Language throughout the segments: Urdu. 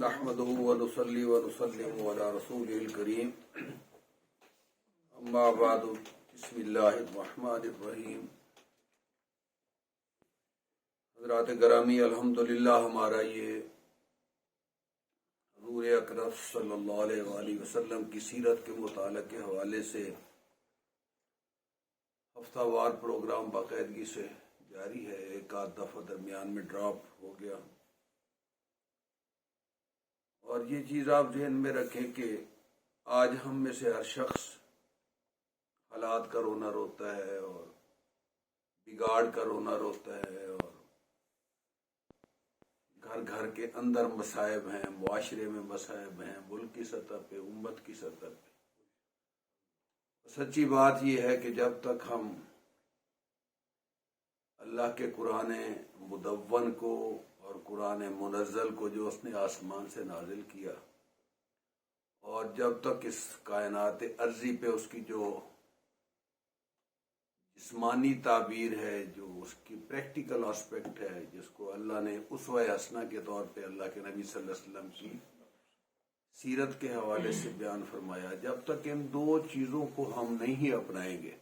نحمده ونصلي ونسلم على رسوله الكريم اما بعد بسم اللہ الرحمن الرحیم. حضرات گرامی، الحمدللہ ہمارا یہ حضور اکرم صلی اللہ علیہ وآلہ وسلم کی سیرت کے مطالعہ کے حوالے سے ہفتہ وار پروگرام باقاعدگی سے جاری ہے. ایک آدھ دفعہ درمیان میں ڈراپ ہو گیا، اور یہ چیز آپ ذہن میں رکھیں کہ آج ہم میں سے ہر شخص حالات کا رونا روتا ہے، اور بگاڑ کا رونا روتا ہے، اور گھر گھر کے اندر مصائب ہیں، معاشرے میں مصائب ہیں، ملک کی سطح پہ، امت کی سطح پہ. سچی بات یہ ہے کہ جب تک ہم اللہ کے قرآن مدون کو اور قرآن منزل کو جو اس نے آسمان سے نازل کیا، اور جب تک اس کائنات ارضی پہ اس کی جو جسمانی تعبیر ہے، جو اس کی پریکٹیکل آسپیکٹ ہے، جس کو اللہ نے اسوہ حسنہ کے طور پہ اللہ کے نبی صلی اللہ علیہ وسلم کی سیرت کے حوالے سے بیان فرمایا، جب تک ان دو چیزوں کو ہم نہیں اپنائیں گے،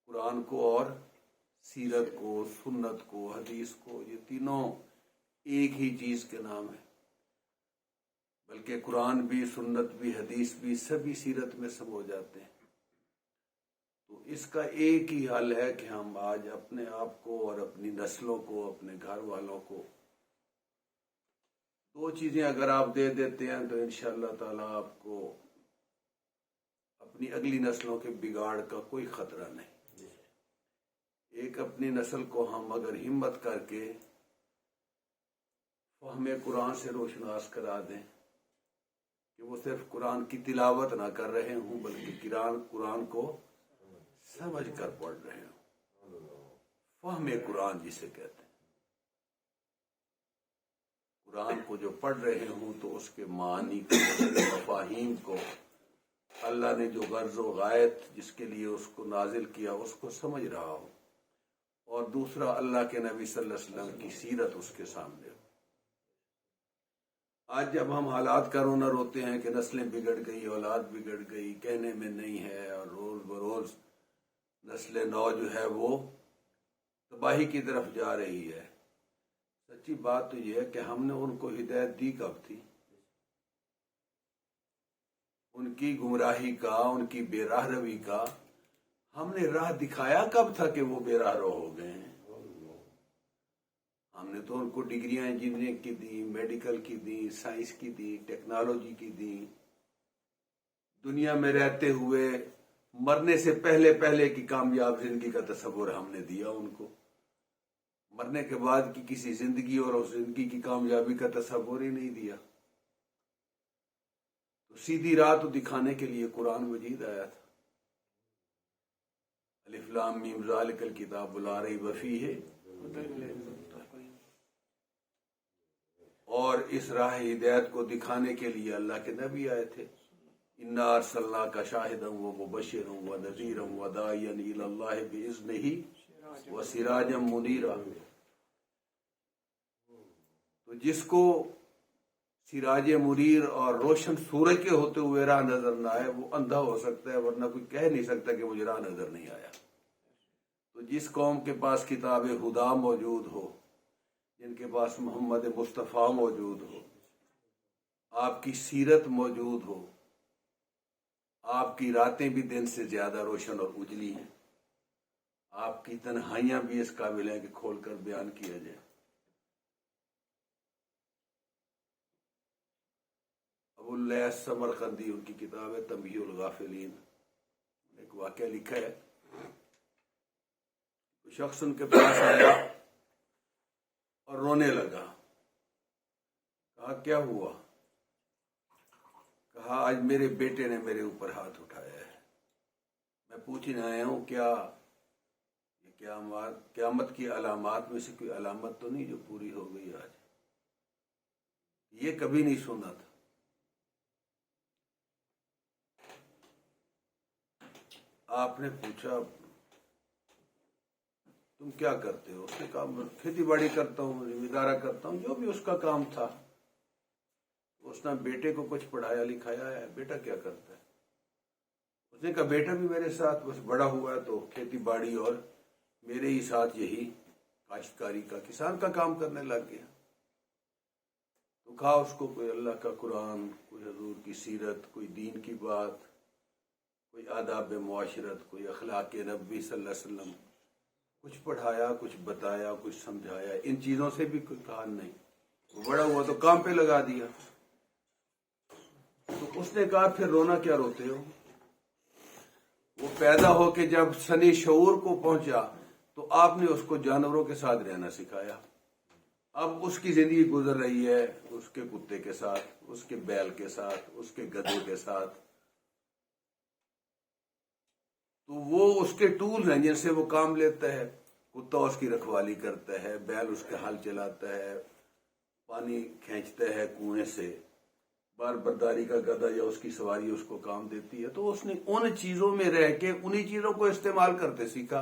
قرآن کو اور سیرت کو، سنت کو، حدیث کو، یہ تینوں ایک ہی چیز کے نام ہیں، بلکہ قرآن بھی، سنت بھی، حدیث بھی، سبھی سیرت میں سب ہو جاتے ہیں. تو اس کا ایک ہی حل ہے کہ ہم آج اپنے آپ کو اور اپنی نسلوں کو، اپنے گھر والوں کو دو چیزیں اگر آپ دے دیتے ہیں تو انشاءاللہ تعالی آپ کو اپنی اگلی نسلوں کے بگاڑ کا کوئی خطرہ نہیں. ایک اپنی نسل کو ہم اگر ہمت کر کے فہم قرآن سے روشناس کرا دیں کہ وہ صرف قرآن کی تلاوت نہ کر رہے ہوں بلکہ قرآن کو سمجھ کر پڑھ رہے ہوں، فہم قرآن جسے کہتے ہیں، قرآن کو جو پڑھ رہے ہوں تو اس کے معانی کو، مفاہیم کو، اللہ نے جو غرض و غایت جس کے لیے اس کو نازل کیا اس کو سمجھ رہا ہو، اور دوسرا اللہ کے نبی صلی اللہ علیہ وسلم کی سیرت اس کے سامنے ہو. آج جب ہم حالات کا رونا روتے ہیں کہ نسلیں بگڑ گئی، اولاد بگڑ گئی، کہنے میں نہیں ہے، اور روز بروز نسل نو جو ہے وہ تباہی کی طرف جا رہی ہے، سچی بات تو یہ ہے کہ ہم نے ان کو ہدایت دی کب تھی؟ ان کی گمراہی کا، ان کی بے راہ روی کا ہم نے راہ دکھایا کب تھا کہ وہ بے راہ رو ہو گئے ہیں؟ ہم نے تو ان کو ڈگریاں انجینئرنگ کی دی، میڈیکل کی دی، سائنس کی دی، ٹیکنالوجی کی دی. دنیا میں رہتے ہوئے مرنے سے پہلے پہلے کی کامیاب زندگی کا تصور ہم نے دیا ان کو. مرنے کے بعد کی کسی زندگی اور اس زندگی کی کامیابی کا تصور ہی نہیں دیا. تو سیدھی راہ تو دکھانے کے لیے قرآن مجید آیا تھا. الف لام میم ذالک الکتاب لا ریب فیہ، اور اس راہ ہدایت کو دکھانے کے لیے اللہ کے نبی آئے تھے. انا ارسلناک شاہدا ومبشرا ونذیرا وداعیا الی اللہ باذنہ وسراجا منیرا. تو جس کو سراج منیر اور روشن سورج کے ہوتے ہوئے راہ نظر نہ آئے وہ اندھا ہو سکتا ہے، ورنہ کوئی کہہ نہیں سکتا کہ مجھے راہ نظر نہیں آیا. تو جس قوم کے پاس کتاب خدا موجود ہو، جن کے پاس محمد مصطفیٰ موجود ہو، آپ کی سیرت موجود ہو، آپ کی راتیں بھی دن سے زیادہ روشن اور اجلی ہیں، آپ کی تنہائیاں بھی اس قابل ہیں کہ کھول کر بیان کیا جائے. ابو الیاس سمرقندی، ان کی کتاب ہے تنبیہ الغافلین، ایک واقعہ لکھا ہے. شخص ان کے پاس آیا اور رونے لگا. کہا کیا ہوا؟ کہا آج میرے بیٹے نے میرے اوپر ہاتھ اٹھایا ہے. میں پوچھنے آیا ہوں کیا یہ قیامت کی علامات میں سے کوئی علامت تو نہیں جو پوری ہو گئی آج؟ یہ کبھی نہیں سنا تھا. آپ نے پوچھا تم کیا کرتے ہو؟ اس نے کہا میں کھیتی باڑی کرتا ہوں، زمیندارہ کرتا ہوں، جو بھی اس کا کام تھا. تو اس نے بیٹے کو کچھ پڑھایا لکھایا ہے؟ بیٹا کیا کرتا ہے؟ اس نے کہا بیٹا بھی میرے ساتھ بس بڑا ہوا ہے تو کھیتی باڑی اور میرے ہی ساتھ یہی کاشتکاری کا کسان کا کام کرنے لگ گیا۔ تو کہا اس کو کوئی اللہ کا قرآن، کوئی حضور کی سیرت، کوئی دین کی بات، کوئی آداب معاشرت، کوئی اخلاق نبی صلی اللہ علیہ وسلم، کچھ پڑھایا، کچھ بتایا، کچھ سمجھایا، ان چیزوں سے بھی کوئی کام نہیں۔ بڑا ہوا تو کام پہ لگا دیا۔ تو اس نے کہا پھر رونا کیا روتے ہو؟ وہ پیدا ہو کے جب سنی شعور کو پہنچا تو آپ نے اس کو جانوروں کے ساتھ رہنا سکھایا۔ اب اس کی زندگی گزر رہی ہے اس کے کتے کے ساتھ، اس کے بیل کے ساتھ، اس کے گدھے کے ساتھ۔ تو وہ اس کے ٹول ہیں جن سے وہ کام لیتا ہے۔ کتا اس کی رکھوالی کرتا ہے، بیل اس کے ہل چلاتا ہے، پانی کھینچتا ہے کنویں سے، بار برداری کا گدھا یا اس کی سواری اس کو کام دیتی ہے۔ تو اس نے ان چیزوں میں رہ کے انہی چیزوں کو استعمال کرتے سیکھا،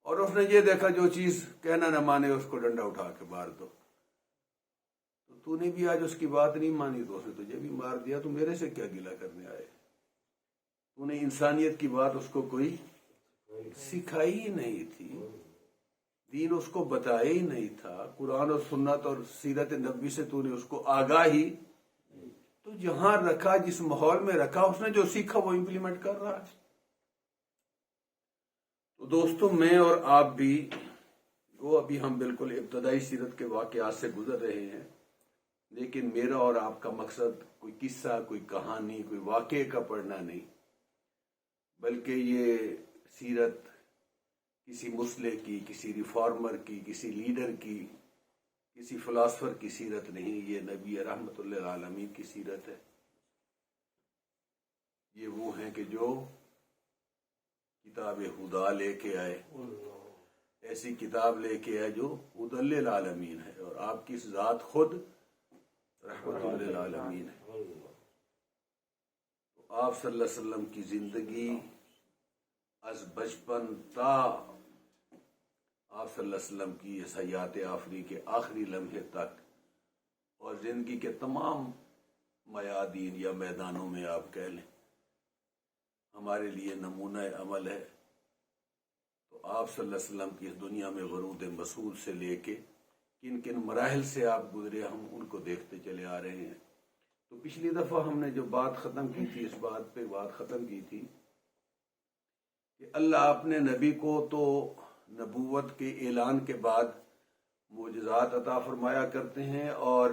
اور اس نے یہ دیکھا جو چیز کہنا نہ مانے اس کو ڈنڈا اٹھا کے مار دو۔ تو نے بھی آج اس کی بات نہیں مانی تو اس نے تجھے بھی مار دیا، تو میرے سے کیا گلہ کرنے آئے؟ تو نے انسانیت کی بات اس کو کوئی سکھائی ہی نہیں تھی، دین اس کو بتایا ہی نہیں تھا، قرآن اور سنت اور سیرت نبی سے تو نے اس کو آگاہی، تو جہاں رکھا جس ماحول میں رکھا اس نے جو سیکھا وہ امپلیمنٹ کر رہا ہے۔ تو دوستو میں اور آپ بھی وہ ابھی ہم بالکل ابتدائی سیرت کے واقعات سے گزر رہے ہیں، لیکن میرا اور آپ کا مقصد کوئی قصہ، کوئی کہانی، کوئی واقعے کا پڑھنا نہیں، بلکہ یہ سیرت کسی مصلح کی، کسی ریفارمر کی، کسی لیڈر کی، کسی فلاسفر کی سیرت نہیں، یہ نبی رحمت اللہ عالمین کی سیرت ہے۔ یہ وہ ہیں کہ جو کتاب خدا لے کے آئے، ایسی کتاب لے کے آئے جو ہدی للعالمین ہے، اور آپ کی ذات خود رحمت للعالمین ہے۔ تو آپ صلی اللہ علیہ وسلم کی زندگی از بچپن تا آپ صلی اللہ علیہ وسلم کی حیات آخری کے آخری لمحے تک، اور زندگی کے تمام میادین یا میدانوں میں آپ کہہ لیں، ہمارے لیے نمونہ عمل ہے۔ تو آپ صلی اللہ علیہ وسلم کی اس دنیا میں ورود مسعود سے لے کے کن کن مراحل سے آپ گزرے، ہم ان کو دیکھتے چلے آ رہے ہیں۔ تو پچھلی دفعہ ہم نے جو بات ختم کی تھی، اس بات پہ بات ختم کی تھی کہ اللہ اپنے نبی کو تو نبوت کے اعلان کے بعد معجزات عطا فرمایا کرتے ہیں، اور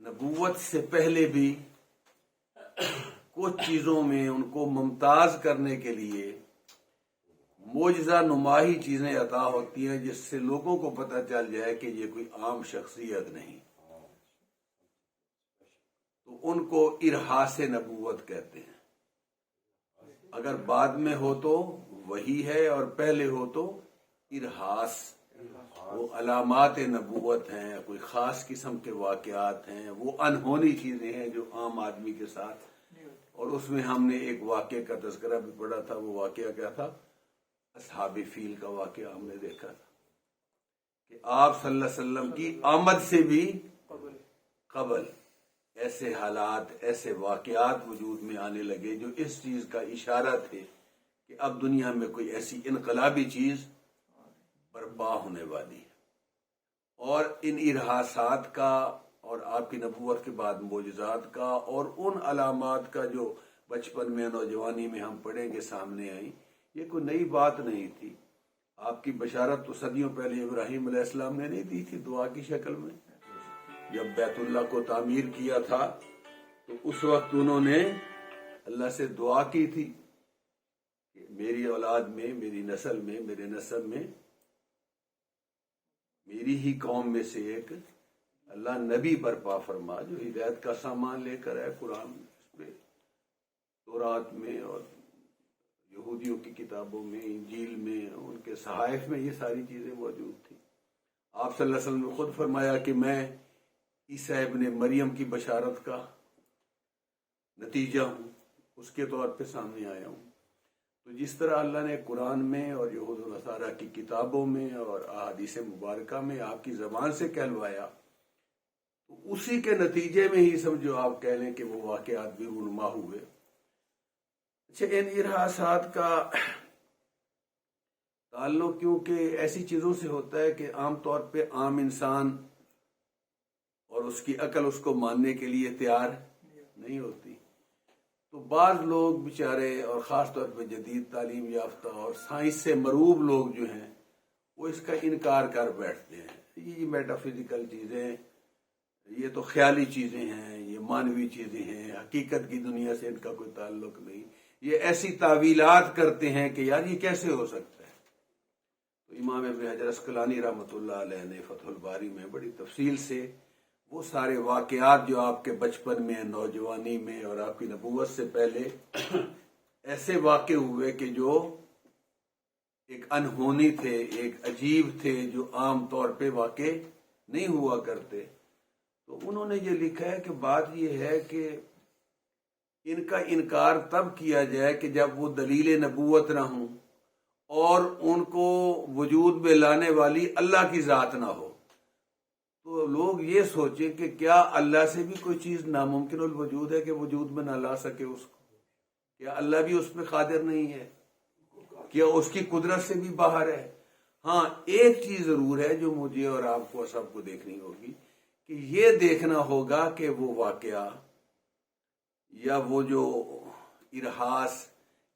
نبوت سے پہلے بھی کچھ چیزوں میں ان کو ممتاز کرنے کے لیے معجزہ نماہی چیزیں عطا ہوتی ہیں، جس سے لوگوں کو پتہ چل جائے کہ یہ کوئی عام شخصیت نہیں۔ تو ان کو ارہاس نبوت کہتے ہیں۔ اگر بعد میں ہو تو وہی ہے، اور پہلے ہو تو ارہاس، وہ علامات نبوت ہیں، کوئی خاص قسم کے واقعات ہیں، وہ انہونی چیزیں ہیں جو عام آدمی کے ساتھ۔ اور اس میں ہم نے ایک واقعے کا تذکرہ بھی پڑھا تھا، وہ واقعہ کیا تھا؟ اصحاب فیل کا واقعہ ہم نے دیکھا تھا کہ آپ صلی اللہ علیہ وسلم کی آمد سے بھی قبل ایسے حالات، ایسے واقعات وجود میں آنے لگے جو اس چیز کا اشارہ تھے کہ اب دنیا میں کوئی ایسی انقلابی چیز برپا ہونے والی ہے۔ اور ان ارہاسات کا اور آپ کی نبوت کے بعد معجزات کا اور ان علامات کا جو بچپن میں، نوجوانی میں ہم پڑھیں گے سامنے آئی، یہ کوئی نئی بات نہیں تھی۔ آپ کی بشارت تو صدیوں پہلے ابراہیم علیہ السلام نے نہیں دی تھی دعا کی شکل میں؟ جب بیت اللہ کو تعمیر کیا تھا تو اس وقت انہوں نے اللہ سے دعا کی تھی کہ میری اولاد میں، میری نسل میں، میرے نسب میں، میری ہی قوم میں سے ایک اللہ نبی برپا فرما جو ہدایت کا سامان لے کر ہے۔ قرآن میں، تورات میں، اور یہودیوں کی کتابوں میں، انجیل میں، ان کے صحائف میں یہ ساری چیزیں موجود تھیں۔ آپ صلی اللہ علیہ وسلم نے خود فرمایا کہ میں عیسیٰ ابن مریم کی بشارت کا نتیجہ ہوں، اس کے طور پہ سامنے آیا ہوں۔ تو جس طرح اللہ نے قرآن میں اور یہود و نصارہ کی کتابوں میں اور احادیث مبارکہ میں آپ کی زبان سے کہلوایا تو اسی کے نتیجے میں ہی سمجھو آپ کہہ لیں کہ وہ واقعات بھی رونما ہوئے۔ اچھا، ان ارہاسات کا تعلق کیونکہ ایسی چیزوں سے ہوتا ہے کہ عام طور پہ عام انسان اور اس کی عقل اس کو ماننے کے لیے تیار نہیں ہوتی، تو بعض لوگ بیچارے، اور خاص طور پہ جدید تعلیم یافتہ اور سائنس سے مروب لوگ جو ہیں، وہ اس کا انکار کر بیٹھتے ہیں۔ یہ میٹا فزیکل چیزیں، یہ تو خیالی چیزیں ہیں، یہ مانوی چیزیں ہیں، حقیقت کی دنیا سے ان کا کوئی تعلق نہیں۔ یہ ایسی تعویلات کرتے ہیں کہ یار یہ کیسے ہو سکتا ہے۔ تو امام ابن حجر عسقلانی رحمۃ اللہ علیہ نے فتح الباری میں بڑی تفصیل سے وہ سارے واقعات جو آپ کے بچپن میں، نوجوانی میں اور آپ کی نبوت سے پہلے ایسے واقع ہوئے کہ جو ایک انہونی تھے، ایک عجیب تھے، جو عام طور پہ واقع نہیں ہوا کرتے، تو انہوں نے یہ لکھا ہے کہ بات یہ ہے کہ ان کا انکار تب کیا جائے کہ جب وہ دلیل نبوت نہ ہوں اور ان کو وجود میں لانے والی اللہ کی ذات نہ ہو۔ تو لوگ یہ سوچیں کہ کیا اللہ سے بھی کوئی چیز ناممکن الوجود ہے کہ وجود میں نہ لا سکے اس کو؟ کیا اللہ بھی اس میں قادر نہیں ہے؟ کیا اس کی قدرت سے بھی باہر ہے؟ ہاں، ایک چیز ضرور ہے جو مجھے اور آپ کو سب کو دیکھنی ہوگی، کہ یہ دیکھنا ہوگا کہ وہ واقعہ یا وہ جو ارہاس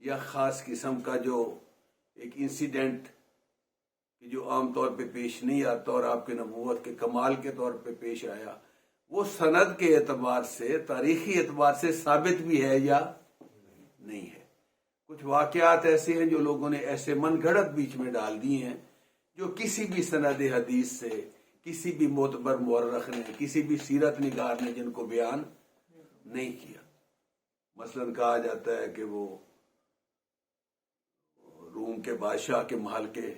یا خاص قسم کا جو ایک انسیڈنٹ کہ جو عام طور پہ پیش نہیں آتا اور آپ کے نبوت کے کمال کے طور پہ پیش آیا، وہ سند کے اعتبار سے، تاریخی اعتبار سے ثابت بھی ہے یا نہیں ہے۔ کچھ واقعات ایسے ہیں جو لوگوں نے ایسے من گھڑت بیچ میں ڈال دی ہیں، جو کسی بھی سند حدیث سے، کسی بھی معتبر مورخ نے، کسی بھی سیرت نگار نے جن کو بیان نہیں کیا۔ مثلا کہا جاتا ہے کہ وہ روم کے بادشاہ کے محل کے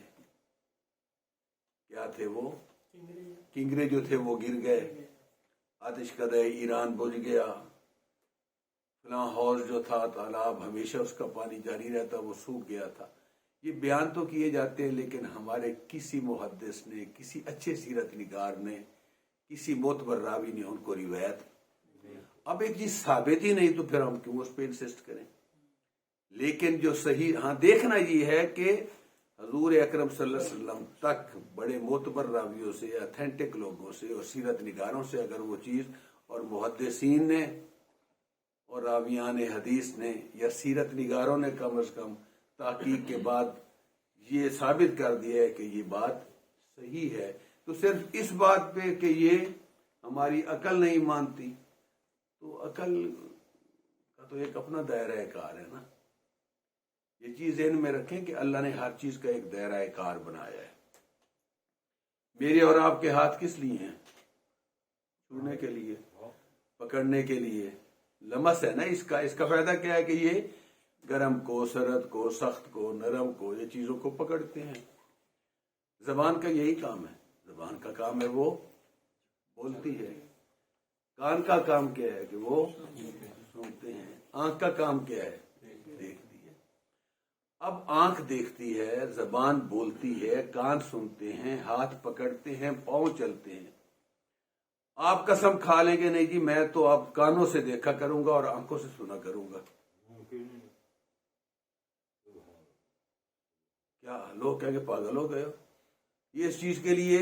کیا تھے، وہ کنگرے جو تھے وہ گر گئے، آتش کدہ ایران بجھ گیا، فلاں حوض جو تھا تالاب ہمیشہ اس کا پانی جاری رہتا وہ سوکھ گیا تھا۔ یہ بیان تو کیے جاتے ہیں، لیکن ہمارے کسی محدث نے، کسی اچھے سیرت نگار نے، کسی معتبر راوی نے ان کو روایت، اب ایک چیز ثابت ہی نہیں تو پھر ہم کیوں اس پہ انسسٹ کریں؟ لیکن جو صحیح، ہاں دیکھنا یہ ہے کہ حضور اکرم صلی اللہ علیہ وسلم تک بڑے معتبر راویوں سے، اتھینٹک لوگوں سے اور سیرت نگاروں سے اگر وہ چیز، اور محدثین نے اور راویان حدیث نے یا سیرت نگاروں نے کم از کم تحقیق کے بعد یہ ثابت کر دیا ہے کہ یہ بات صحیح ہے، تو صرف اس بات پہ کہ یہ ہماری عقل نہیں مانتی، تو عقل کا تو ایک اپنا دائرہ کار ہے نا۔ یہ چیز ذہن میں رکھیں کہ اللہ نے ہر چیز کا ایک دائرہ کار بنایا ہے۔ میرے اور آپ کے ہاتھ کس لیے ہیں؟ چھونے کے لیے، پکڑنے کے لیے، لمس ہے نا اس کا فائدہ کیا ہے کہ یہ گرم کو، سرد کو، سخت کو، نرم کو، یہ چیزوں کو پکڑتے ہیں۔ زبان کا یہی کام ہے، زبان کا کام ہے وہ بولتی ہے، کان کا کام کیا ہے کہ وہ سنتے ہیں، آنکھ کا کام کیا ہے دیکھتی ہے۔ اب آنکھ دیکھتی ہے، زبان بولتی ہے، کان سنتے ہیں، ہاتھ پکڑتے ہیں، پاؤں چلتے ہیں۔ آپ قسم کھا لیں گے نہیں جی میں تو اب کانوں سے دیکھا کروں گا اور آنکھوں سے سنا کروں گا، کیا لوگ کہیں گے پاگل ہو گئے ہو، یہ اس چیز کے لیے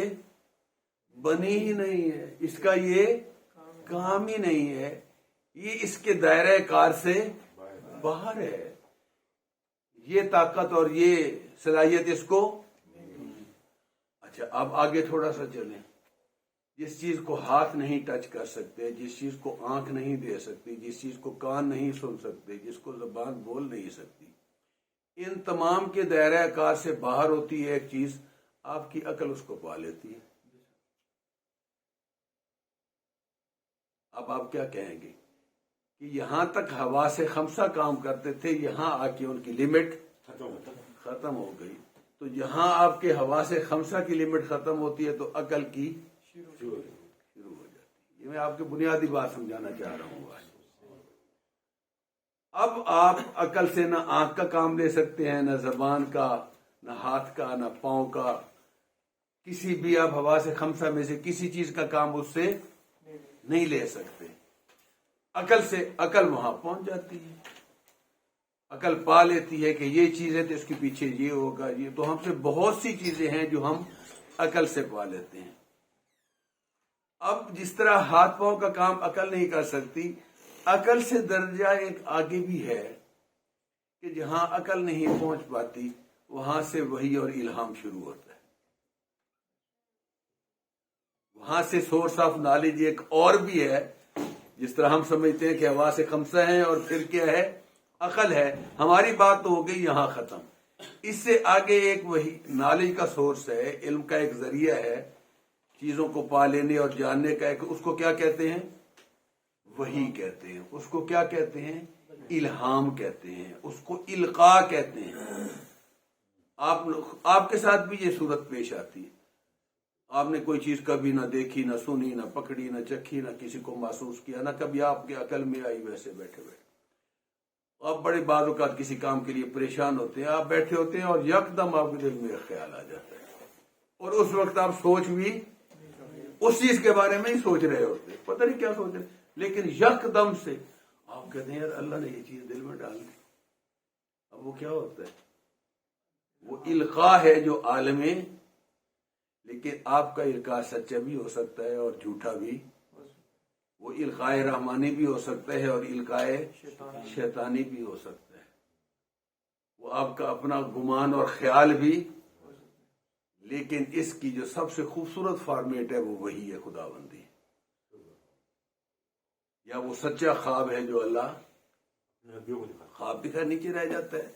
بنی ہی نہیں ہے، اس کا یہ کام ہی نہیں ہے، یہ اس کے دائرہ کار سے باہر ہے، یہ طاقت اور یہ صلاحیت اس کو۔ اچھا اب آگے تھوڑا سا چلیں، جس چیز کو ہاتھ نہیں ٹچ کر سکتے، جس چیز کو آنکھ نہیں دے سکتی، جس چیز کو کان نہیں سن سکتے، جس کو زبان بول نہیں سکتی، ان تمام کے دائرہ کار سے باہر ہوتی ہے ایک چیز، آپ کی عقل اس کو پا لیتی ہے۔ اب آپ کیا کہیں گے کہ یہاں تک حواس خمسہ کام کرتے تھے، یہاں آ کے ان کی لمٹ ختم ہو گئی، تو یہاں آپ کے حواس خمسہ کی لمٹ ختم ہوتی ہے تو عقل کی شروع ہو جاتی ہے۔ یہ میں آپ کی بنیادی بات سمجھانا چاہ رہا ہوں آج۔ اب آپ عقل سے نہ آنکھ کا کام لے سکتے ہیں، نہ زبان کا، نہ ہاتھ کا، نہ پاؤں کا، کسی بھی آپ حواس خمسہ میں سے کسی چیز کا کام اس سے نہیں لے سکتے. عقل سے عقل وہاں پہنچ جاتی ہے, عقل پا لیتی ہے کہ یہ چیز ہے تو اس کے پیچھے یہ ہوگا, یہ تو ہم سے بہت سی چیزیں ہیں جو ہم عقل سے پا لیتے ہیں. اب جس طرح ہاتھ پاؤں کا کام عقل نہیں کر سکتی, عقل سے درجہ ایک آگے بھی ہے کہ جہاں عقل نہیں پہنچ پاتی وہاں سے وحی اور الہام شروع ہوتا ہے. وہاں سے سورس آف نالج ایک اور بھی ہے. جس طرح ہم سمجھتے ہیں کہ حواس خمسہ ہیں اور پھر کیا ہے, عقل ہے, ہماری بات تو ہو گئی یہاں ختم. اس سے آگے ایک وہی نالج کا سورس ہے, علم کا ایک ذریعہ ہے, چیزوں کو پا لینے اور جاننے کا ایک, اس کو کیا کہتے ہیں, وحی کہتے ہیں. اس کو کیا کہتے ہیں, الہام کہتے ہیں. اس کو القاء کہتے ہیں. آپ کے ساتھ بھی یہ صورت پیش آتی ہے. آپ نے کوئی چیز کبھی نہ دیکھی, نہ سنی, نہ پکڑی, نہ چکھی, نہ کسی کو محسوس کیا, نہ کبھی آپ کے عقل میں آئی, ویسے بیٹھے بیٹھے آپ بڑے بعض اوقات کسی کام کے لیے پریشان ہوتے ہیں, آپ بیٹھے ہوتے ہیں اور یکدم آپ کے دل میں ایک خیال آ جاتا ہے, اور اس وقت آپ سوچ بھی اس چیز کے بارے میں ہی سوچ رہے ہوتے, پتہ نہیں کیا سوچ رہے, لیکن یکدم سے آپ کہتے ہیں یار اللہ نے یہ چیز دل میں ڈال دی. اب وہ کیا ہوتا ہے, وہ القاء ہے جو عالم ہے. لیکن آپ کا القاء سچا بھی ہو سکتا ہے اور جھوٹا بھی, وہ القاء رحمانی بھی ہو سکتا ہے اور القاء شیطانی بھی ہو سکتا ہے. وہ آپ کا اپنا گمان اور خیال بھی, لیکن اس کی جو سب سے خوبصورت فارمیٹ ہے وہ وہی ہے, خداوندی, یا وہ سچا خواب ہے جو اللہ خواب دکھا نیچے رہ جاتا ہے.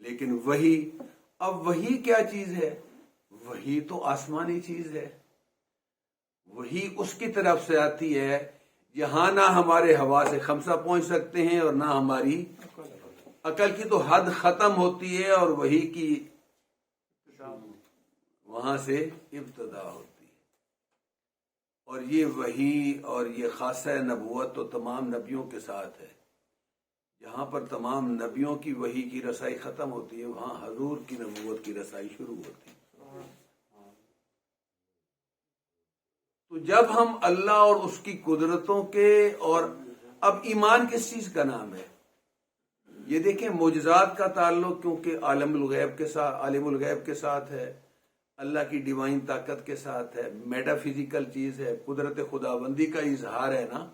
لیکن وہی, اب وہی کیا چیز ہے, وہی تو آسمانی چیز ہے. وہی اس کی طرف سے آتی ہے جہاں نہ ہمارے حواس خمسہ پہنچ سکتے ہیں اور نہ ہماری عقل کی تو حد ختم ہوتی ہے, اور وہی کی وہاں سے ابتدا ہوتی ہے. اور یہ وحی اور یہ خاصہ نبوت تو تمام نبیوں کے ساتھ ہے. جہاں پر تمام نبیوں کی وحی کی رسائی ختم ہوتی ہے وہاں حضور کی نبوت کی رسائی شروع ہوتی ہے. تو جب ہم اللہ اور اس کی قدرتوں کے, اور اب ایمان کس چیز کا نام ہے, یہ دیکھیں معجزات کا تعلق کیونکہ عالم الغیب کے ساتھ ہے, اللہ کی ڈیوائن طاقت کے ساتھ ہے, میٹا فزیکل چیز ہے, قدرت خداوندی کا اظہار ہے نا.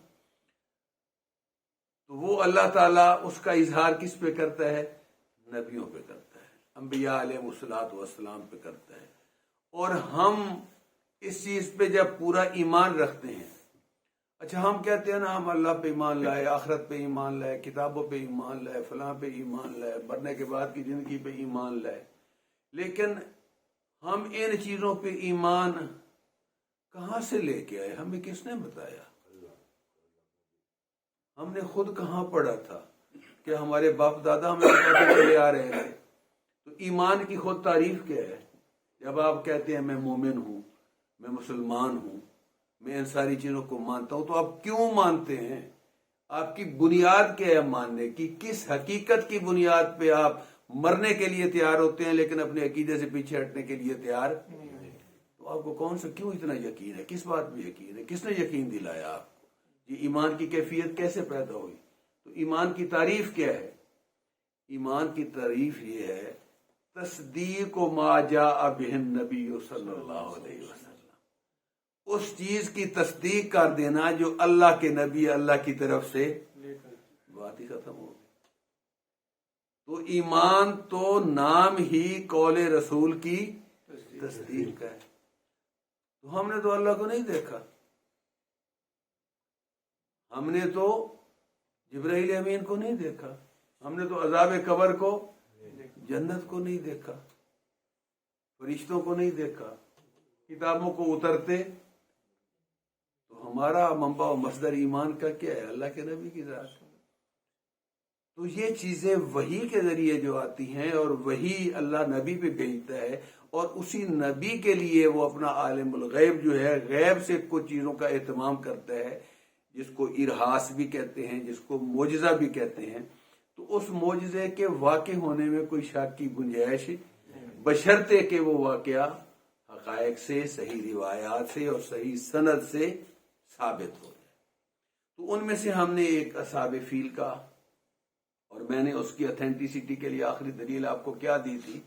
تو وہ اللہ تعالیٰ اس کا اظہار کس پہ کرتا ہے, نبیوں پہ کرتا ہے, انبیاء علیہ الصلوۃ والسلام پہ کرتا ہے. اور ہم اس چیز پہ جب پورا ایمان رکھتے ہیں, اچھا ہم کہتے ہیں نا ہم اللہ پہ ایمان لائے, آخرت پہ ایمان لائے, کتابوں پہ ایمان لائے, فلاں پہ ایمان لائے, مرنے کے بعد کی زندگی پہ ایمان لائے, لیکن ہم ان چیزوں پہ ایمان کہاں سے لے کے آئے, ہمیں کس نے بتایا, ہم نے خود کہاں پڑھا تھا کہ ہمارے باپ دادا ہمیں بتاتے چلے آ رہے تھے. تو ایمان کی خود تعریف کیا ہے, جب آپ کہتے ہیں میں مومن ہوں, میں مسلمان ہوں, میں ان ساری چیزوں کو مانتا ہوں, تو آپ کیوں مانتے ہیں, آپ کی بنیاد کیا ہے ماننے کی, کس حقیقت کی بنیاد پہ آپ مرنے کے لیے تیار ہوتے ہیں لیکن اپنے عقیدے سے پیچھے ہٹنے کے لیے تیار, تو آپ کو کون سا کیوں اتنا یقین ہے, کس بات میں یقین ہے, کس نے یقین دلایا آپ کو, یہ ایمان کی کیفیت کیسے پیدا ہوئی. تو ایمان کی تعریف کیا ہے, ایمان کی تعریف یہ ہے تصدیق ما جاء بہ النبی صلی اللہ علیہ وسلم, اس چیز کی تصدیق کر دینا جو اللہ کے نبی اللہ کی طرف سے, بات ہی ختم ہو گئی. تو ایمان تو نام ہی قول رسول کی تصدیق کا ہے. تو ہم نے تو اللہ کو نہیں دیکھا, ہم نے تو جبرائیل امین کو نہیں دیکھا, ہم نے تو عذاب قبر کو, جنت کو نہیں دیکھا, فرشتوں کو نہیں دیکھا, کتابوں کو اترتے. تو ہمارا منبع و مصدر ایمان کا کیا ہے, اللہ کے نبی کی ذات. تو یہ چیزیں وحی کے ذریعے جو آتی ہیں, اور وہی اللہ نبی پہ بھیجتا ہے, اور اسی نبی کے لیے وہ اپنا عالم الغیب جو ہے, غیب سے کچھ چیزوں کا اہتمام کرتا ہے, جس کو ارہاس بھی کہتے ہیں, جس کو معجزہ بھی کہتے ہیں. تو اس معجزے کے واقع ہونے میں کوئی شک کی گنجائش, بشرطے کہ وہ واقعہ حقائق سے, صحیح روایات سے اور صحیح سند سے ثابت ہو جائے. تو ان میں سے ہم نے ایک اصحاب فیل کا، اور میں نے اس کی اتھینٹسٹی کے لیے آخری دلیل آپ کو کیا دی تھی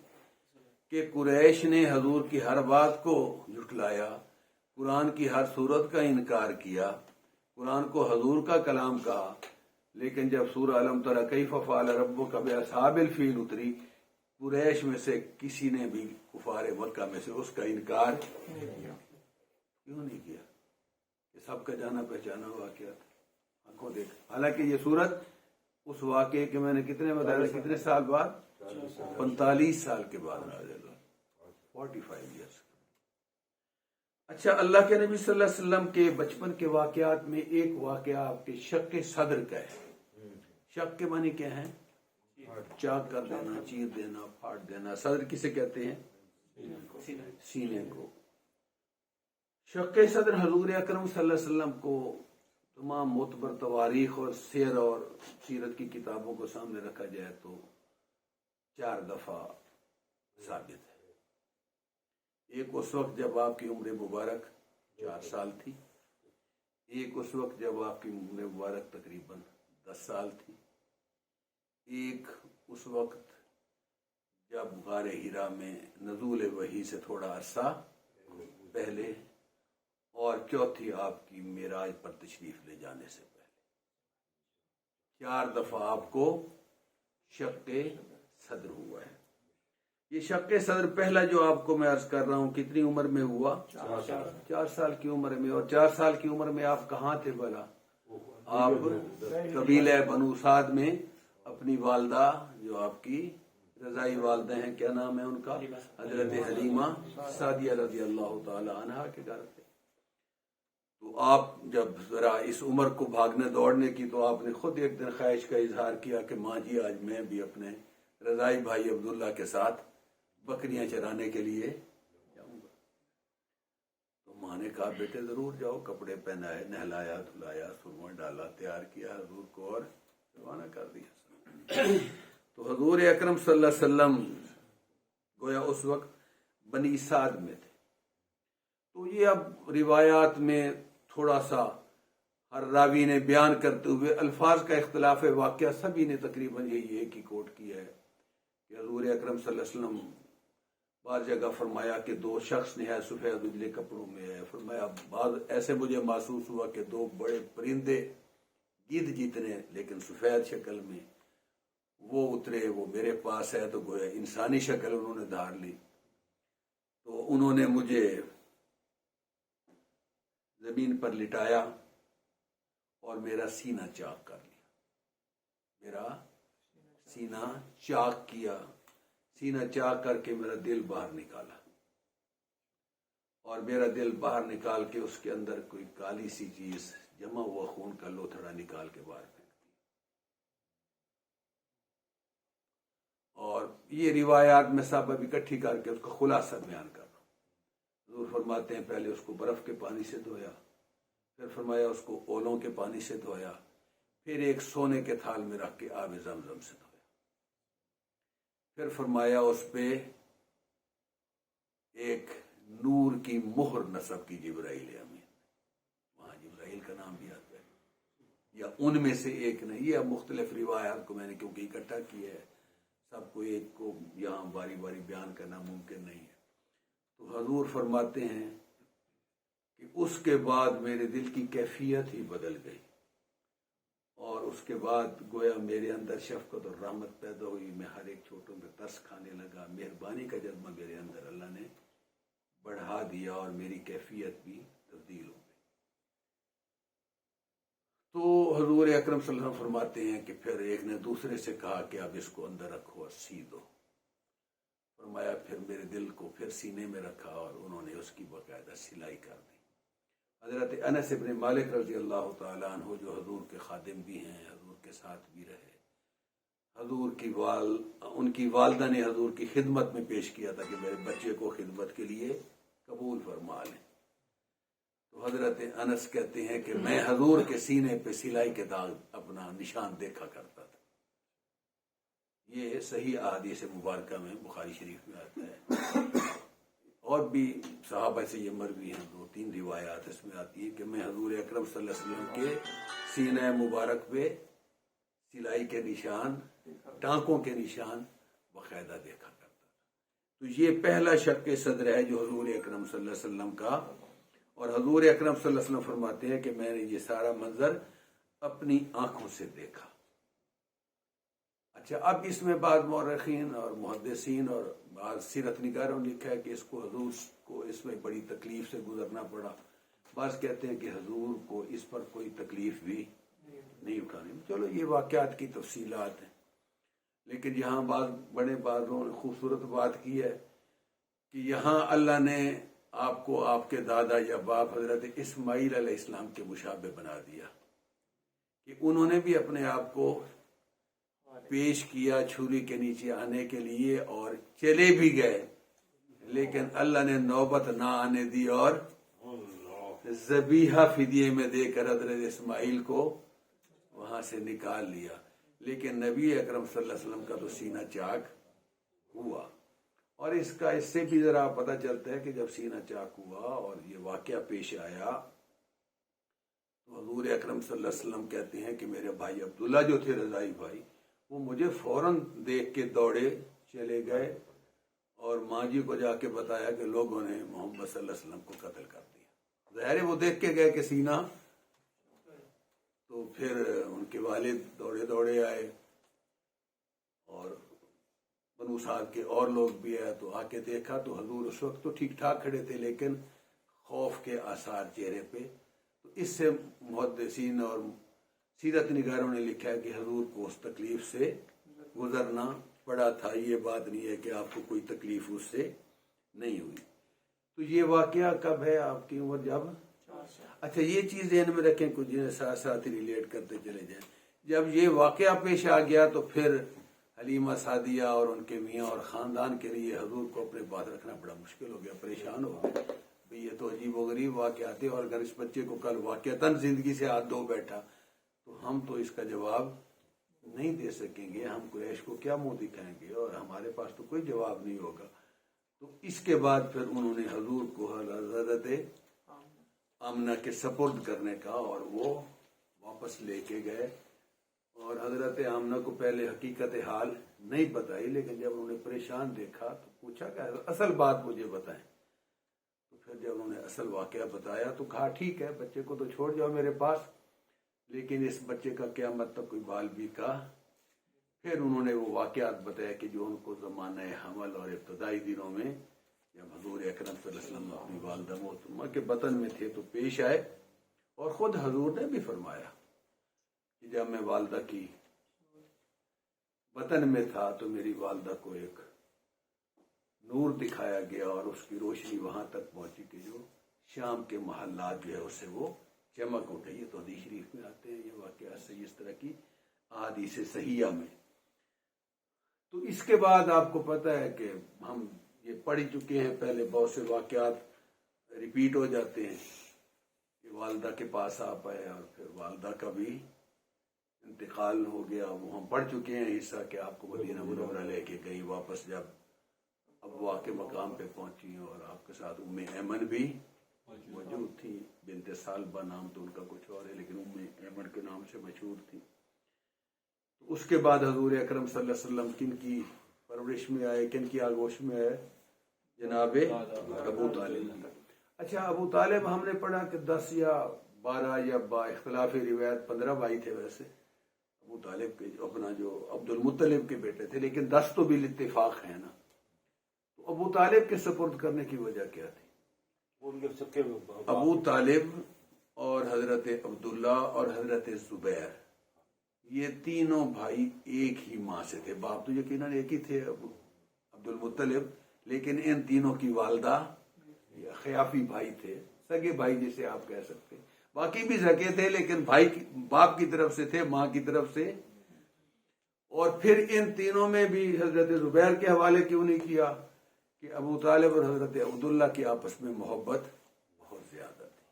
کہ قریش نے حضور کی ہر بات کو جھٹلایا، قرآن کی ہر صورت کا انکار کیا، قرآن کو حضور کا کلام کہا، لیکن جب سورہ الم تری کیف فعل ربک باصحاب الفیل اتری، قریش میں سے کسی نے بھی کفار مکہ میں سے اس کا انکار کیوں نہیں کیا؟ یہ سب کا جانا پہچانا واقعہ تھا، آنکھوں دیکھ. حالانکہ یہ صورت اس واقعے کے میں نے کتنے بتایا، کتنے سال بعد، 45 سال کے بعد نازل ہوا، 45 ایئرس. اچھا، اللہ کے نبی صلی اللہ علیہ وسلم کے بچپن کے واقعات میں ایک واقعہ آپ کے شق صدر کا ہے. شق کے معنی کیا ہے؟ چاک کر دینا، چیر دینا، پھاڑ دینا. صدر کسے کہتے ہیں؟ سینے کو. شق صدر حضور اکرم صلی اللہ علیہ وسلم کو تمام معتبر تواریخ اور سیر اور سیرت کی کتابوں کو سامنے رکھا جائے تو 4 دفعہ ثابت ہے. ایک اس وقت جب آپ کی عمر مبارک 4 سال تھی، ایک اس وقت جب آپ کی عمر مبارک تقریباً 10 سال تھی، ایک اس وقت جب غار ہیرا میں نزول وحی سے تھوڑا عرصہ پہلے، اور چوتھی آپ کی معراج پر تشریف لے جانے سے پہلے. 4 دفعہ آپ کو شق صدر ہوا ہے. یہ شق صدر پہلا جو آپ کو میں عرض کر رہا ہوں کتنی عمر میں ہوا؟ 4 سال کی عمر میں. اور 4 سال کی عمر میں آپ کہاں تھے بھلا؟ آپ قبیلہ بنو سعد میں اپنی والدہ جو آپ کی رضائی والدہ ہیں، کیا نام ہے ان کا؟ حضرت حلیمہ سعدیہ رضی اللہ تعالی عنہا کے گھر تھے. تو آپ جب ذرا اس عمر کو بھاگنے دوڑنے کی، تو آپ نے خود ایک دن خواہش کا اظہار کیا کہ ماں جی آج میں بھی اپنے رضائی بھائی عبداللہ کے ساتھ بکریاں چرانے کے لیے جاؤں گا. تو ماں نے کہا بیٹے ضرور جاؤ. کپڑے پہنائے، نہلایا دھلایا، سرما ڈالا، تیار کیا حضور کو اور روانہ کر دیا. تو حضور اکرم صلی اللہ علیہ وسلم گویا اس وقت بنی سعد میں تھے. تو یہ اب روایات میں تھوڑا سا ہر راوی نے بیان کرتے ہوئے الفاظ کا اختلاف ہے. واقعہ سبھی نے تقریباً یہی ایک ہی کوٹ کیا ہے کہ حضور اکرم صلی اللہ علیہ وسلم بعض جگہ فرمایا کہ 2 شخص نہایت سفید اجلے کپڑوں میں ہے. فرمایا بعض ایسے مجھے محسوس ہوا کہ 2 بڑے پرندے گدھ جتنے لیکن سفید شکل میں وہ اترے، وہ میرے پاس ہے. تو گویا انسانی شکل انہوں نے دھار لی. تو انہوں نے مجھے زمین پر لٹایا اور میرا سینہ چاک کر لیا. میرا سینہ چاک کیا، سینہ چاک کر کے میرا دل باہر نکالا، اور میرا دل باہر نکال کے اس کے اندر کوئی کالی سی چیز جمع ہوا خون کا لوتھڑا نکال کے باہر پھینک دیا. اور یہ روایات میں سب اب اکٹھی کر کے اس کا خلاصہ بیان کر رہا ہوں. حضور فرماتے ہیں پہلے اس کو برف کے پانی سے دھویا، پھر فرمایا اس کو اولوں کے پانی سے دھویا، پھر ایک سونے کے تھال میں رکھ کے آب زمزم سے دھویا، پھر فرمایا اس پہ ایک نور کی مہر نصب کی جبرائیل امین. وہاں جبرائیل کا نام بھی آتا ہے، یا ان میں سے ایک نہیں. یہ اب مختلف روایات کو میں نے کیونکہ اکٹھا کیا ہے، سب کو ایک کو یہاں باری باری بیان کرنا ممکن نہیں ہے. تو حضور فرماتے ہیں کہ اس کے بعد میرے دل کی کیفیت ہی بدل گئی، اور اس کے بعد گویا میرے اندر شفقت اور رحمت پیدا ہوئی. میں ہر ایک چھوٹوں پہ ترس کھانے لگا. مہربانی کا جذبہ میرے اندر اللہ نے بڑھا دیا اور میری کیفیت بھی تبدیل ہو گئی. تو حضور اکرم صلی اللہ علیہ وسلم فرماتے ہیں کہ پھر ایک نے دوسرے سے کہا کہ اب اس کو اندر رکھو اور سی دو. فرمایا پھر میرے دل کو پھر سینے میں رکھا اور انہوں نے اس کی باقاعدہ سلائی کر دی. حضرت انس ابن مالک رضی اللہ تعالیٰ عنہ جو حضور کے خادم بھی ہیں، حضور کے ساتھ بھی رہے، حضور کی ان کی والدہ نے حضور کی خدمت میں پیش کیا تھا کہ میرے بچے کو خدمت کے لیے قبول فرما لیں. تو حضرت انس کہتے ہیں کہ میں حضور کے سینے پہ سلائی کے داغ اپنا نشان دیکھا کرتا تھا. یہ صحیح احادیث مبارکہ میں بخاری شریف میں آتا ہے، اور بھی صحابہ سے یہ مروی ہیں، 2-3 روایات اس میں آتی ہے کہ میں حضور اکرم صلی اللہ علیہ وسلم کے سینہ مبارک پہ سلائی کے نشان، ٹانکوں کے نشان باقاعدہ دیکھا کرتا تھا۔ تو یہ پہلا شق صدر ہے جو حضور اکرم صلی اللہ علیہ وسلم کا، اور حضور اکرم صلی اللہ علیہ وسلم فرماتے ہیں کہ میں نے یہ سارا منظر اپنی آنکھوں سے دیکھا۔ اچھا، اب اس میں بعض مورخین اور محدثین اور بعض سیرت نگاروں نے لکھا ہے کہ اس کو حضور کو اس میں بڑی تکلیف سے گزرنا پڑا۔ بعض کہتے ہیں کہ حضور کو اس پر کوئی تکلیف بھی نہیں اٹھانی۔ چلو یہ واقعات کی تفصیلات ہیں، لیکن یہاں بعض بڑے بازوں نے خوبصورت بات کی ہے کہ یہاں اللہ نے آپ کو آپ کے دادا یا باپ حضرت اسماعیل علیہ السلام کے مشابہ بنا دیا، کہ انہوں نے بھی اپنے آپ کو پیش کیا چھری کے نیچے آنے کے لیے اور چلے بھی گئے، لیکن اللہ نے نوبت نہ آنے دی اور ذبیحہ فدیے میں دے کر حضرت اسماعیل کو وہاں سے نکال لیا۔ لیکن نبی اکرم صلی اللہ علیہ وسلم کا تو سینہ چاک ہوا، اور اس سے بھی ذرا پتہ چلتا ہے کہ جب سینہ چاک ہوا اور یہ واقعہ پیش آیا تو حضور اکرم صلی اللہ علیہ وسلم کہتے ہیں کہ میرے بھائی عبداللہ جو تھے رضائی بھائی، وہ مجھے فوراً دیکھ کے دوڑے چلے گئے اور ماں جی کو جا کے بتایا کہ لوگوں نے محمد صلی اللہ علیہ وسلم کو قتل کر دیا۔ ظاہر ہے وہ دیکھ کے گئے کہ سینہ، تو پھر ان کے والد دوڑے دوڑے آئے اور بنو سعد کے اور لوگ بھی آئے، تو آ کے دیکھا تو حضور اس وقت تو ٹھیک ٹھاک کھڑے تھے لیکن خوف کے آثار چہرے پہ۔ تو اس سے محدثین اور سیرت نگاروں نے لکھا ہے کہ حضور کو اس تکلیف سے گزرنا پڑا تھا، یہ بات نہیں ہے کہ آپ کو کوئی تکلیف اس سے نہیں ہوئی۔ تو یہ واقعہ کب ہے؟ آپ کی عمر جب، اچھا یہ چیز ذہن میں رکھیں، کچھ جنہیں ساتھ ساتھ ریلیٹ کرتے چلے جائیں۔ جب یہ واقعہ پیش آ گیا تو پھر حلیمہ سعدیہ اور ان کے میاں اور خاندان کے لیے حضور کو اپنے بات رکھنا بڑا مشکل ہو گیا، پریشان ہو گئے، بھئی یہ تو عجیب و غریب واقعات ہیں، اور اگر اس بچے کو کل واقعتاً زندگی سے ہاتھ دھو بیٹھا تو ہم تو اس کا جواب نہیں دے سکیں گے، ہم قریش کو کیا منہ دکھائیں گے، اور ہمارے پاس تو کوئی جواب نہیں ہوگا۔ تو اس کے بعد پھر انہوں نے حضور کو حضرت آمنہ کے سپرد کرنے کا، اور وہ واپس لے کے گئے، اور حضرت آمنہ کو پہلے حقیقت حال نہیں بتائی، لیکن جب انہوں نے پریشان دیکھا تو پوچھا کہ اصل بات مجھے بتائیں۔ تو پھر جب انہوں نے اصل واقعہ بتایا تو کہا ٹھیک ہے بچے کو تو چھوڑ جاؤ میرے پاس، لیکن اس بچے کا قیامت تک کوئی بال بھی کا۔ پھر انہوں نے وہ واقعات بتایا کہ جو ان کو زمانہ حمل اور ابتدائی دنوں میں جب حضور اکرم صلی اللہ علیہ وسلم اپنی والدہ محترمہ کے بطن میں تھے تو پیش آئے، اور خود حضور نے بھی فرمایا کہ جب میں والدہ کی بطن میں تھا تو میری والدہ کو ایک نور دکھایا گیا، اور اس کی روشنی وہاں تک پہنچی کہ جو شام کے محلات جو ہے اس سے وہ چمک اٹھے۔ یہ تو حدیث شریف میں آتے ہیں یہ واقعہ صحیح، اس طرح کی احادیث صحیحہ میں۔ تو اس کے بعد آپ کو پتہ ہے کہ ہم یہ پڑھ چکے ہیں، پہلے بہت سے واقعات ریپیٹ ہو جاتے ہیں کہ والدہ کے پاس آپ آئے اور پھر والدہ کا بھی انتقال ہو گیا، وہ ہم پڑھ چکے ہیں حصہ کہ آپ کو مدینہ منورہ لے کے گئی، واپس جب ابوا کے مقام پہ پہنچی اور آپ کے ساتھ ام ایمن بھی موجود تھی، بنت سالبہ نام تو ان کا کچھ اور ہے لیکن ام ایمن کے نام سے مشہور تھی۔ تو اس کے بعد حضور اکرم صلی اللہ علیہ وسلم کن کی پرورش میں آئے، کن کی آغوش میں آئے؟ جناب ابو طالب۔ اچھا، ابو طالب ہم نے پڑھا کہ 10 یا 12 یا با اختلاف روایت 15 بھائی تھے، ویسے ابو طالب کے اپنا جو عبد المطلب کے بیٹے تھے، لیکن 10 تو بھی اتفاق ہے نا۔ تو ابو طالب کے سپرد کرنے کی وجہ کیا تھی؟ ابو طالب اور حضرت عبداللہ اور حضرت زبیر، یہ تینوں بھائی ایک ہی ماں سے تھے، باپ تو یقیناً ایک ہی تھے عبد المطلب، لیکن ان تینوں کی والدہ خیافی بھائی تھے، سگے بھائی جیسے آپ کہہ سکتے، باقی بھی سگے تھے لیکن بھائی باپ کی طرف سے تھے، ماں کی طرف سے۔ اور پھر ان تینوں میں بھی حضرت زبیر کے حوالے کیوں نہیں کیا کہ ابو طالب اور حضرت عبداللہ کی آپس میں محبت بہت زیادہ تھی۔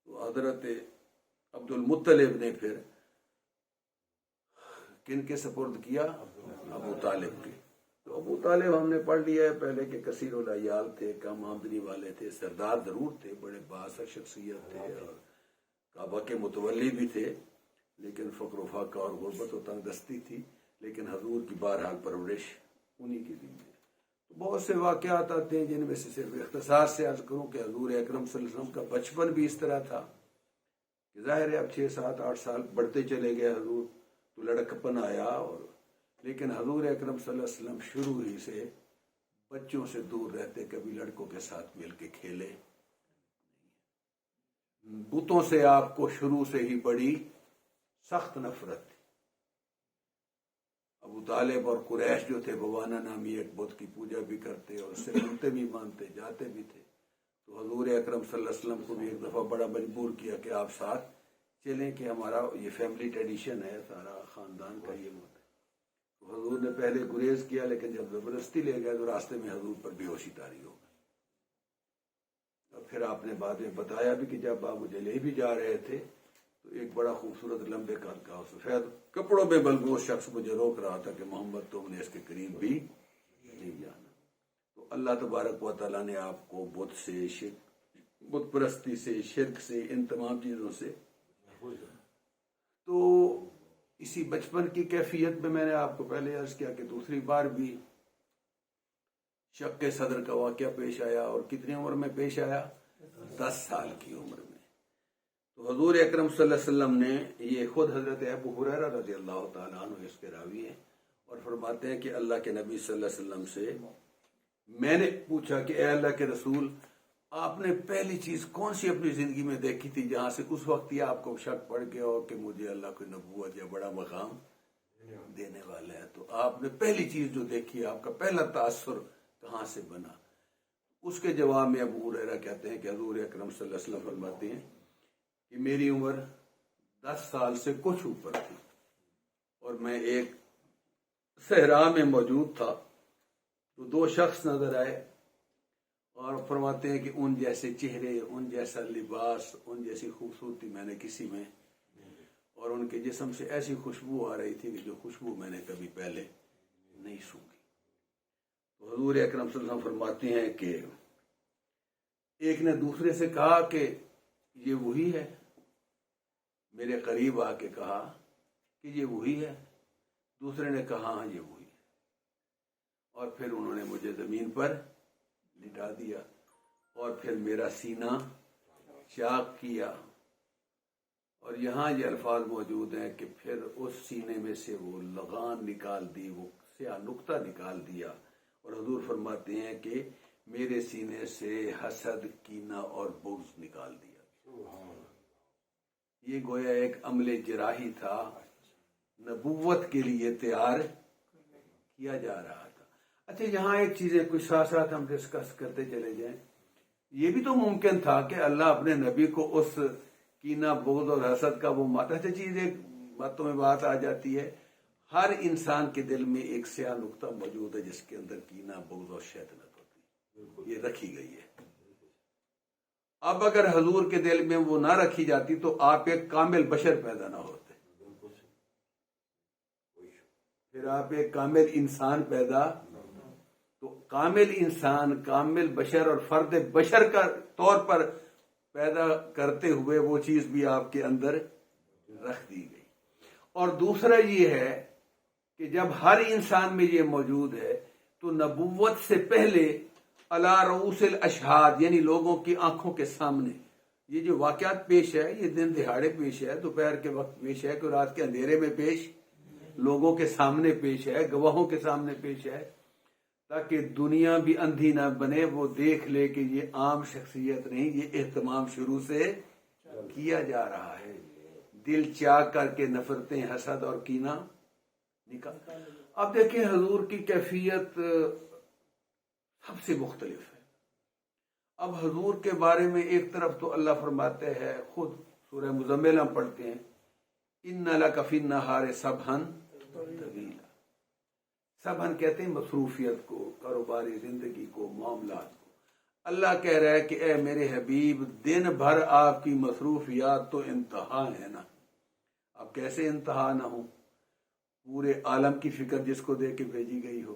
تو حضرت عبد المطلب نے پھر کن کے سپرد کیا؟ ابو طالب کے۔ تو ابو طالب ہم نے پڑھ لیا ہے پہلے کہ کثیر العیال تھے، کم آمدنی والے تھے، سردار ضرور تھے، بڑے بااثر شخصیت تھے اور کعبہ کے متولی بھی تھے، لیکن فقر و فاقہ اور غربت و تنگ دستی تھی، لیکن حضور کی بہرحال پرورش انہی کی دی ہے۔ بہت سے واقعات آتے ہیں جن میں سے صرف اختصار سے عرض کروں کہ حضور اکرم صلی اللہ علیہ وسلم کا بچپن بھی اس طرح تھا کہ ظاہر ہے اب 6 7 8 سال بڑھتے چلے گئے حضور تو لڑکپن آیا، اور لیکن حضور اکرم صلی اللہ علیہ وسلم شروع ہی سے بچوں سے دور رہتے، کبھی لڑکوں کے ساتھ مل کے کھیلے، بتوں سے آپ کو شروع سے ہی بڑی سخت نفرت تھی۔ ابو طالب اور قریش جو تھے بوانا نامی ایک بت کی پوجا بھی کرتے اور اس سے ملتے بھی مانتے جاتے بھی تھے، تو حضور اکرم صلی اللہ علیہ وسلم کو بھی ایک دفعہ بڑا مجبور کیا کہ آپ ساتھ چلیں کہ ہمارا یہ فیملی ٹریڈیشن ہے، سارا خاندان کا یہ مت ہے۔ تو حضور نے پہلے گریز کیا، لیکن جب زبردستی لے گئے تو راستے میں حضور پر بے ہوشی طاری ہو گئی، اور پھر آپ نے بعد میں بتایا بھی کہ جب آپ مجھے لے بھی جا رہے تھے تو ایک بڑا خوبصورت لمبے قد کا سفید کپڑوں میں بلگوش شخص مجھے روک رہا تھا کہ محمد تم نے اس کے قریب بھی نہیں جانا۔ تو اللہ تبارک و تعالیٰ نے آپ کو بت سے، بت پرستی سے، شرک سے، ان تمام چیزوں سے، تو اسی بچپن کی کیفیت میں نے آپ کو پہلے عرض کیا کہ دوسری بار بھی شق صدر کا واقعہ پیش آیا، اور کتنی عمر میں پیش آیا؟ 10 سال کی عمر میں۔ تو حضور اکرم صلی اللہ علیہ وسلم نے، یہ خود حضرت ابو ہریرہ رضی اللہ تعالیٰ عنہ اس کے راوی ہیں، اور فرماتے ہیں کہ اللہ کے نبی صلی اللہ علیہ وسلم سے میں نے پوچھا کہ اے اللہ کے رسول، آپ نے پہلی چیز کون سی اپنی زندگی میں دیکھی تھی جہاں سے اس وقت یہ آپ کو شک پڑ گیا ہو کہ مجھے اللہ کو نبوت یا بڑا مقام دینے والا ہے؟ تو آپ نے پہلی چیز جو دیکھی، آپ کا پہلا تاثر کہاں سے بنا؟ اس کے جواب میں ابو ہریرہ کہتے ہیں کہ حضور اکرم صلی اللہ علیہ وسلم فرماتے ہیں کہ میری عمر 10 سال سے کچھ اوپر تھی، اور میں ایک صحرا میں موجود تھا، تو 2 شخص نظر آئے، اور فرماتے ہیں کہ ان جیسے چہرے، ان جیسا لباس، ان جیسی خوبصورتی میں نے کسی میں، اور ان کے جسم سے ایسی خوشبو آ رہی تھی کہ جو خوشبو میں نے کبھی پہلے نہیں سونگھی۔ تو حضور اکرم صلی اللہ علیہ وسلم فرماتے ہیں کہ ایک نے دوسرے سے کہا کہ یہ وہی ہے، میرے قریب آ کے کہا کہ یہ وہی ہے، دوسرے نے کہا ہاں یہ وہی ہے، اور پھر انہوں نے مجھے زمین پر لٹا دیا، اور پھر میرا سینہ چاک کیا، اور یہاں یہ الفاظ موجود ہیں کہ پھر اس سینے میں سے وہ لغان نکال دی، وہ سیاہ نقطہ نکال دیا، اور حضور فرماتے ہیں کہ میرے سینے سے حسد، کینہ اور بغض نکال دیا۔ یہ گویا ایک عمل جراحی تھا، نبوت کے لیے تیار کیا جا رہا تھا۔ اچھا، یہاں ایک چیزیں کچھ ساتھ ساتھ ہم ڈسکس کرتے چلے جائیں۔ یہ بھی تو ممکن تھا کہ اللہ اپنے نبی کو اس کینہ، بغض اور حسد کا وہ اچھا چیز، ایک باتوں میں بات آ جاتی ہے، ہر انسان کے دل میں ایک سیاہ نقطہ موجود ہے جس کے اندر کینہ، بغض اور شیطنت ہوتی ہے، یہ رکھی گئی ہے۔ اب اگر حضور کے دل میں وہ نہ رکھی جاتی تو آپ ایک کامل بشر پیدا نہ ہوتے، پھر آپ ایک کامل انسان پیدا، تو کامل انسان، کامل بشر اور فرد بشر کا طور پر پیدا کرتے ہوئے وہ چیز بھی آپ کے اندر رکھ دی گئی۔ اور دوسرا یہ ہے کہ جب ہر انسان میں یہ موجود ہے تو نبوت سے پہلے علی رؤوس الاشہاد، یعنی لوگوں کی آنکھوں کے سامنے یہ جو واقعات پیش ہے، یہ دن دہاڑے پیش ہے، دوپہر کے وقت پیش ہے، کہ رات کے اندھیرے میں پیش، لوگوں کے سامنے پیش ہے، گواہوں کے سامنے پیش ہے، تاکہ دنیا بھی اندھی نہ بنے، وہ دیکھ لے کہ یہ عام شخصیت نہیں، یہ اہتمام شروع سے کیا جا رہا ہے، دل چاک کر کے نفرتیں، حسد اور کینہ نکال۔ اب دیکھیں حضور کی کیفیت سب سے مختلف ہے۔ اب حضور کے بارے میں ایک طرف تو اللہ فرماتے ہیں، خود سورہ مزمل ہم پڑھتے ہیں، اِنَّ لَكَ فِي النَّهَارِ سَبْحًا طَوِيلًا۔ سبحًا کہتے ہیں مصروفیت کو، کاروباری زندگی کو، معاملات کو۔ اللہ کہہ رہا ہے کہ اے میرے حبیب، دن بھر آپ کی مصروفیات تو انتہا ہے نا۔ اب کیسے انتہا نہ ہو؟ پورے عالم کی فکر جس کو دے کے بھیجی گئی ہو،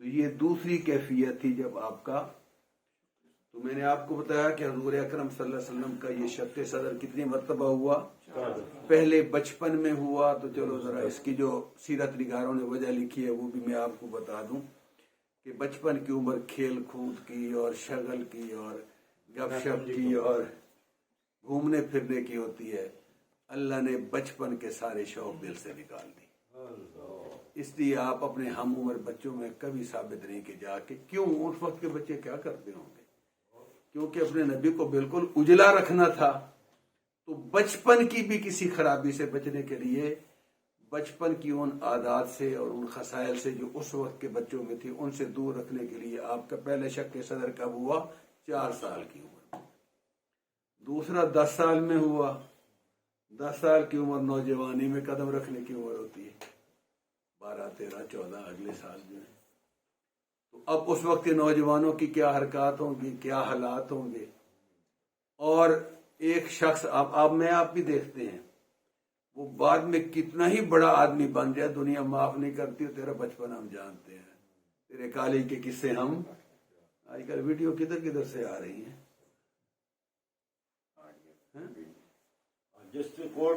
تو یہ دوسری کیفیت تھی جب آپ کا. تو میں نے آپ کو بتایا کہ حضور اکرم صلی اللہ علیہ وسلم کا یہ شق صدر کتنی مرتبہ ہوا. پہلے بچپن میں ہوا. تو چلو ذرا اس کی جو سیرت نگاروں نے وجہ لکھی ہے وہ بھی میں آپ کو بتا دوں کہ بچپن کی عمر کھیل کود کی اور شغل کی اور گپ شپ کی اور گھومنے پھرنے کی ہوتی ہے. اللہ نے بچپن کے سارے شوق دل سے نکال دی. اس لیے آپ اپنے ہم عمر بچوں میں کبھی ثابت نہیں کہ جا کے کیوں اس وقت کے بچے کیا کرتے ہوں گے, کیونکہ اپنے نبی کو بالکل اجلا رکھنا تھا. تو بچپن کی بھی کسی خرابی سے بچنے کے لیے بچپن کی ان عادات سے اور ان خسائل سے جو اس وقت کے بچوں میں تھی ان سے دور رکھنے کے لیے آپ کا پہلے شق صدر کب ہوا؟ 4 سال کی عمر. دوسرا 10 سال میں ہوا. 10 سال کی عمر نوجوانی میں قدم رکھنے کی عمر ہوتی ہے. 12 13 14 اگلے سال جو ہے. تو اب اس وقت کے نوجوانوں کی کیا حرکات ہوں گی, کیا حالات ہوں گے. اور ایک شخص آپ بھی دیکھتے ہیں وہ بعد میں کتنا ہی بڑا آدمی بن جائے دنیا معاف نہیں کرتی. تیرا بچپن ہم جانتے ہیں, تیرے کالج کے قصے ہم. آج کل ویڈیو کدھر کدھر سے آ رہی ہیں.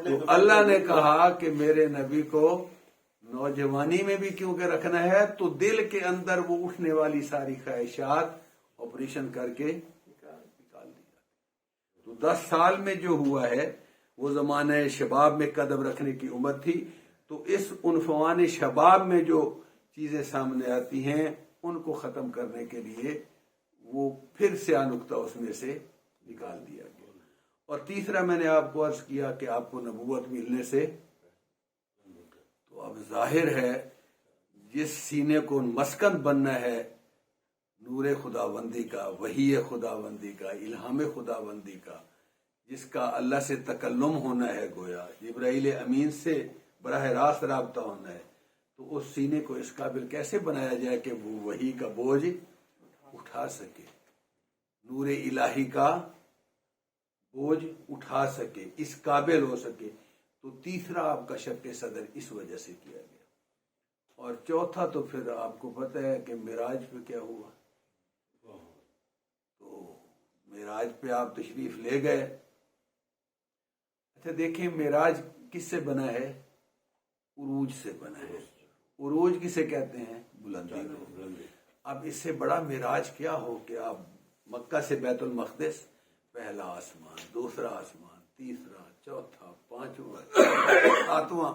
تو اللہ نے کہا کہ میرے نبی کو نوجوانی میں بھی کیونکہ رکھنا ہے تو دل کے اندر وہ اٹھنے والی ساری خواہشات آپریشن کر کے نکال دیا. تو 10 سال میں جو ہوا ہے وہ زمانہ شباب میں قدم رکھنے کی عمر تھی. تو اس عنفوان شباب میں جو چیزیں سامنے آتی ہیں ان کو ختم کرنے کے لیے وہ پھر سیاہ نقطہ اس میں سے نکال دیا گیا. اور تیسرا میں نے آپ کو عرض کیا کہ آپ کو نبوت ملنے سے تو اب ظاہر ہے جس سینے کو مسکن بننا ہے نور خداوندی کا, وحی خداوندی کا, الہام خداوندی کا, جس کا اللہ سے تکلم ہونا ہے, گویا جبرائیل امین سے براہ راست رابطہ ہونا ہے, تو اس سینے کو اس قابل کیسے بنایا جائے کہ وہ وحی کا بوجھ اٹھا سکے, نور الہی کا بوجھ اٹھا سکے, اس قابل ہو سکے. تو تیسرا آپ کا شق صدر اس وجہ سے کیا گیا. اور چوتھا تو پھر آپ کو پتہ ہے کہ معراج پہ کیا ہوا. تو معراج پہ آپ تشریف لے گئے. اچھا دیکھیں معراج کس سے بنا ہے؟ عروج سے بنا ہے. عروج کسے کہتے ہیں؟ بلندی کو. اب اس سے بڑا معراج کیا ہو کہ آپ مکہ سے بیت المقدس, پہلا آسمان, دوسرا آسمان, تیسرا, چوتھا, پانچواں, ساتواں,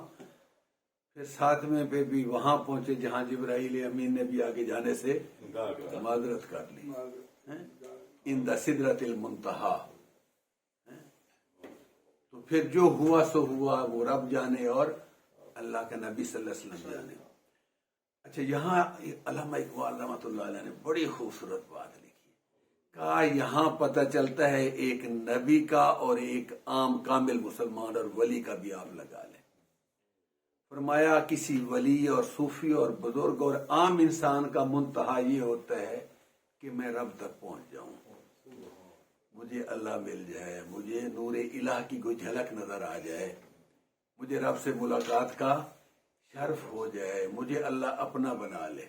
پھر 7ویں پہ بھی وہاں پہنچے جہاں جبرائیل امین نے بھی آگے جانے سے معذرت کر لی. ان دا سدرت المنتہا. تو پھر جو ہوا سو ہوا, وہ رب جانے اور اللہ کا نبی صلی اللہ علیہ وسلم جانے. اچھا یہاں علامہ اقبال رحمۃ اللہ علیہ نے بڑی خوبصورت بات لکھی. کہا یہاں پتہ چلتا ہے ایک نبی کا اور ایک عام کامل مسلمان اور ولی کا بھی آپ لگا لیں. فرمایا کسی ولی اور صوفی اور بزرگ اور عام انسان کا منتہا یہ ہوتا ہے کہ میں رب تک پہنچ جاؤں, مجھے اللہ مل جائے, مجھے نور الہ کی کوئی جھلک نظر آ جائے, مجھے رب سے ملاقات کا شرف ہو جائے, مجھے اللہ اپنا بنا لے.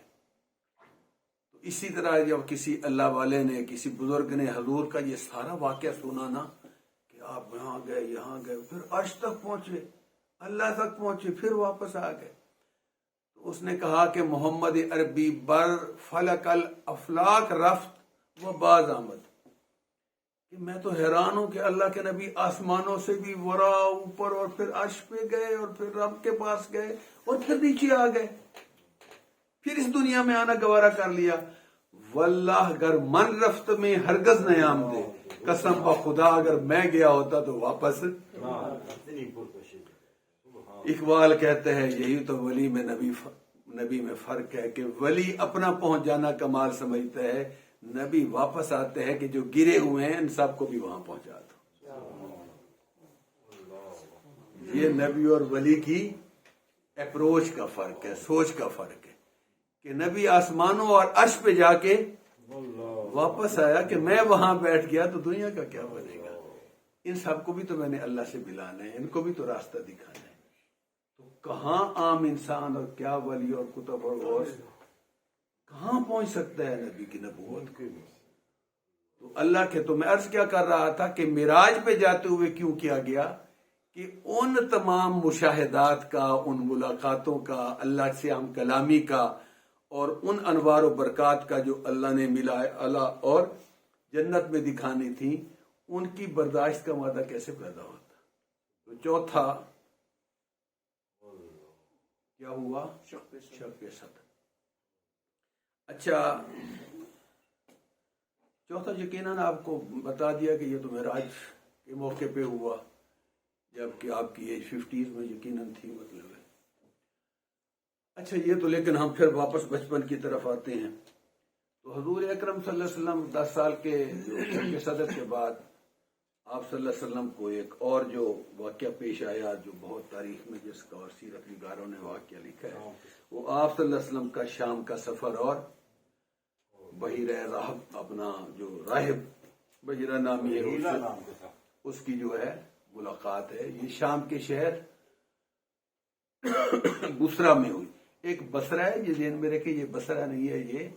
تو اسی طرح جب کسی اللہ والے نے, کسی بزرگ نے حضور کا یہ سارا واقعہ سنا نا کہ آپ یہاں گئے, پھر عرش تک پہنچے, اللہ تک پہنچے, پھر واپس آ گئے, تو اس نے کہا کہ محمد عربی بر فلک الافلاک رفت و باز آمد. کہ میں تو حیران ہوں کہ اللہ کے نبی آسمانوں سے بھی ورا اوپر اور پھر عرش پہ گئے اور پھر رب کے پاس گئے اور پھر نیچے آ گئے, پھر اس دنیا میں آنا گوارا کر لیا. واللہ اگر من رفت میں ہرگز نیام دے, قسم بخدا اگر میں گیا ہوتا تو واپس. اقبال کہتے ہیں یہی تو ولی میں نبی میں فرق ہے کہ ولی اپنا پہنچ جانا کمال سمجھتا ہے, نبی واپس آتے ہیں کہ جو گرے ہوئے ہیں ان سب کو بھی وہاں پہنچا دو. یہ نبی اور ولی کی اپروچ کا فرق ہے, سوچ کا فرق ہے کہ نبی آسمانوں اور عرش پہ جا کے واپس آیا کہ میں وہاں بیٹھ گیا تو دنیا کا کیا بنے گا. ان سب کو بھی تو میں نے اللہ سے ملانا ہے, ان کو بھی تو راستہ دکھانا ہے. تو کہاں عام انسان اور کیا ولی اور کتب اور غوث کہاں پہنچ سکتا ہے نبی کی نبوت کے؟ تو اللہ کے تو میں عرض کیا کر رہا تھا کہ معراج پہ جاتے ہوئے کیوں کیا گیا کہ ان تمام مشاہدات کا، ان ملاقاتوں کا، اللہ سے ہم کلامی کا اور ان انوار و برکات کا جو اللہ نے ملا اللہ اور جنت میں دکھانی تھی، ان کی برداشت کا مادہ کیسے پیدا ہوتا؟ تو چوتھا کیا ہوا؟ شق صدر۔ اچھا، چوتھا یقیناً آپ کو بتا دیا کہ یہ تو معراج کے موقع پہ ہوا، جبکہ آپ کی ایج 50s میں یقیناً تھی، مطلب ہے۔ اچھا، یہ تو لیکن ہم پھر واپس بچپن کی طرف آتے ہیں۔ تو حضور اکرم صلی اللہ علیہ وسلم 10 سال کے صدر کے بعد آپ صلی اللہ علیہ وسلم کو ایک اور جو واقعہ پیش آیا، جو بہت تاریخ میں جس کا اور سیرت نگاروں نے واقعہ لکھا ہے، وہ آپ صلی اللہ علیہ وسلم کا شام کا سفر اور بحیرہ راہب، اپنا جو راہب بحیرہ نامی ہے اس کی جو ہے ملاقات ہے۔ یہ شام کے شہر بصرہ میں ہوئی۔ ایک بصرہ ہے، یہ ذہن میں رکھے، یہ بصرہ نہیں ہے، یہ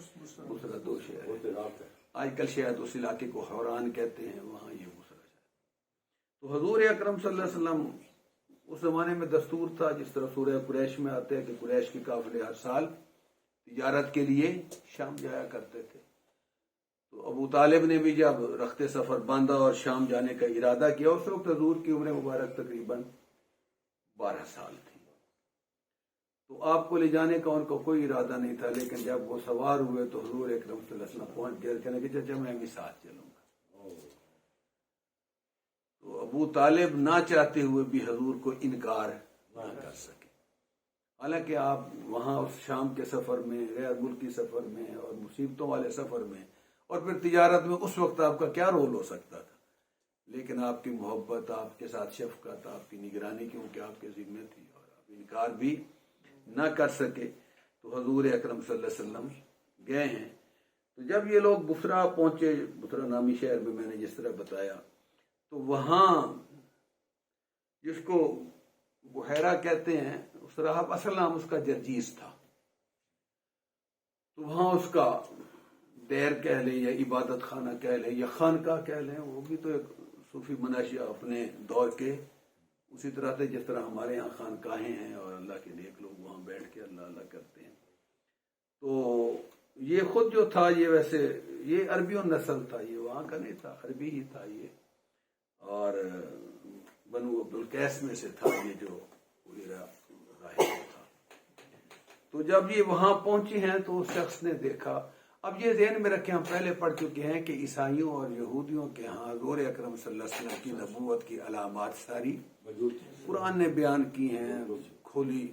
بصرہ 2 شہر ہے۔ آج کل شاید اس علاقے کو حوران کہتے ہیں، وہاں یہ بصرہ ہے۔ تو حضور اکرم صلی اللہ علیہ وسلم اس زمانے میں دستور تھا، جس طرح سورہ قریش میں آتے ہیں کہ قریش کے قافلے ہر سال تجارت کے لیے شام جایا کرتے تھے۔ تو ابو طالب نے بھی جب رخت سفر باندھا اور شام جانے کا ارادہ کیا، اس وقت حضور کی عمر مبارک تقریباً 12 سال تھی۔ تو آپ کو لے جانے کا ان کو کوئی ارادہ نہیں تھا، لیکن جب وہ سوار ہوئے تو حضور اکرم صلی اللہ علیہ وسلم پہنچ گئے، کہنے کہ چچا میں بھی ساتھ چلوں گا۔ تو ابو طالب نہ چاہتے ہوئے بھی حضور کو انکار نہ کر سکے۔ حالانکہ آپ وہاں اس شام کے سفر میں، غیر ملکی سفر میں اور مصیبتوں والے سفر میں اور پھر تجارت میں اس وقت آپ کا کیا رول ہو سکتا تھا، لیکن آپ کی محبت، آپ کے ساتھ شفقت، آپ کی نگرانی کیونکہ آپ کے ذمہ تھی اور آپ انکار بھی نہ کر سکے۔ تو حضور اکرم صلی اللہ علیہ وسلم گئے ہیں۔ تو جب یہ لوگ بصرہ پہنچے، بصرہ نامی شہر میں میں نے جس طرح بتایا، تو وہاں جس کو بحیرہ کہتے ہیں، اس راہب اصل نام اس کا جرجیس تھا۔ تو وہاں اس کا دیر کہہ لیں یا عبادت خانہ کہہ لیں یا خانقاہ کہہ لیں، وہ بھی تو ایک صوفی مناشیہ اپنے دور کے اسی طرح سے جس طرح ہمارے یہاں خانقاہیں ہیں اور اللہ کے نیک لوگ وہاں بیٹھ کے اللہ اللہ کرتے ہیں۔ تو یہ خود جو تھا، یہ ویسے یہ عربی نسل تھا، یہ وہاں کا نہیں تھا، عربی ہی تھا یہ، اور بنو عبدالقیس میں سے تھا یہ جو راہب تھا۔ تو جب یہ وہاں پہنچی ہیں تو اس شخص نے دیکھا، اب یہ ذہن میں رکھیں، ہم پہلے پڑھ چکے ہیں کہ عیسائیوں اور یہودیوں کے ہاں حضور اکرم صلی اللہ علیہ وسلم کی نبوت کی علامات ساری قرآن نے بیان کی ہیں، کھولی۔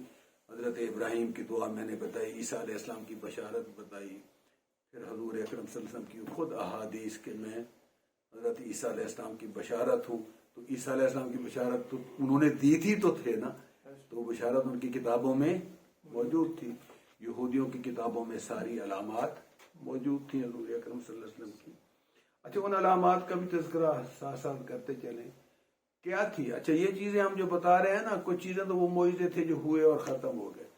حضرت ابراہیم کی دعا میں نے بتائی، عیسیٰ علیہ السلام کی بشارت بتائی، پھر حضور اکرم صلی اللہ علیہ وسلم کی خود احادیث کے میں حضرت عیسیٰ علیہ السلام کی بشارت ہوں۔ تو عیسیٰ علیہ السلام کی بشارت تو انہوں نے دی تھی تو تھے نا، تو وہ بشارت ان کی کتابوں میں موجود تھی۔ یہودیوں کی کتابوں میں ساری علامات موجود تھی حضور اکرم صلی اللہ علیہ وسلم کی۔ اچھا، ان علامات کا بھی تذکرہ ساتھ ساتھ کرتے چلیں، کیا تھی؟ اچھا، یہ چیزیں ہم جو بتا رہے ہیں نا، کچھ چیزیں تو وہ معجزے تھے جو ہوئے اور ختم ہو گئے۔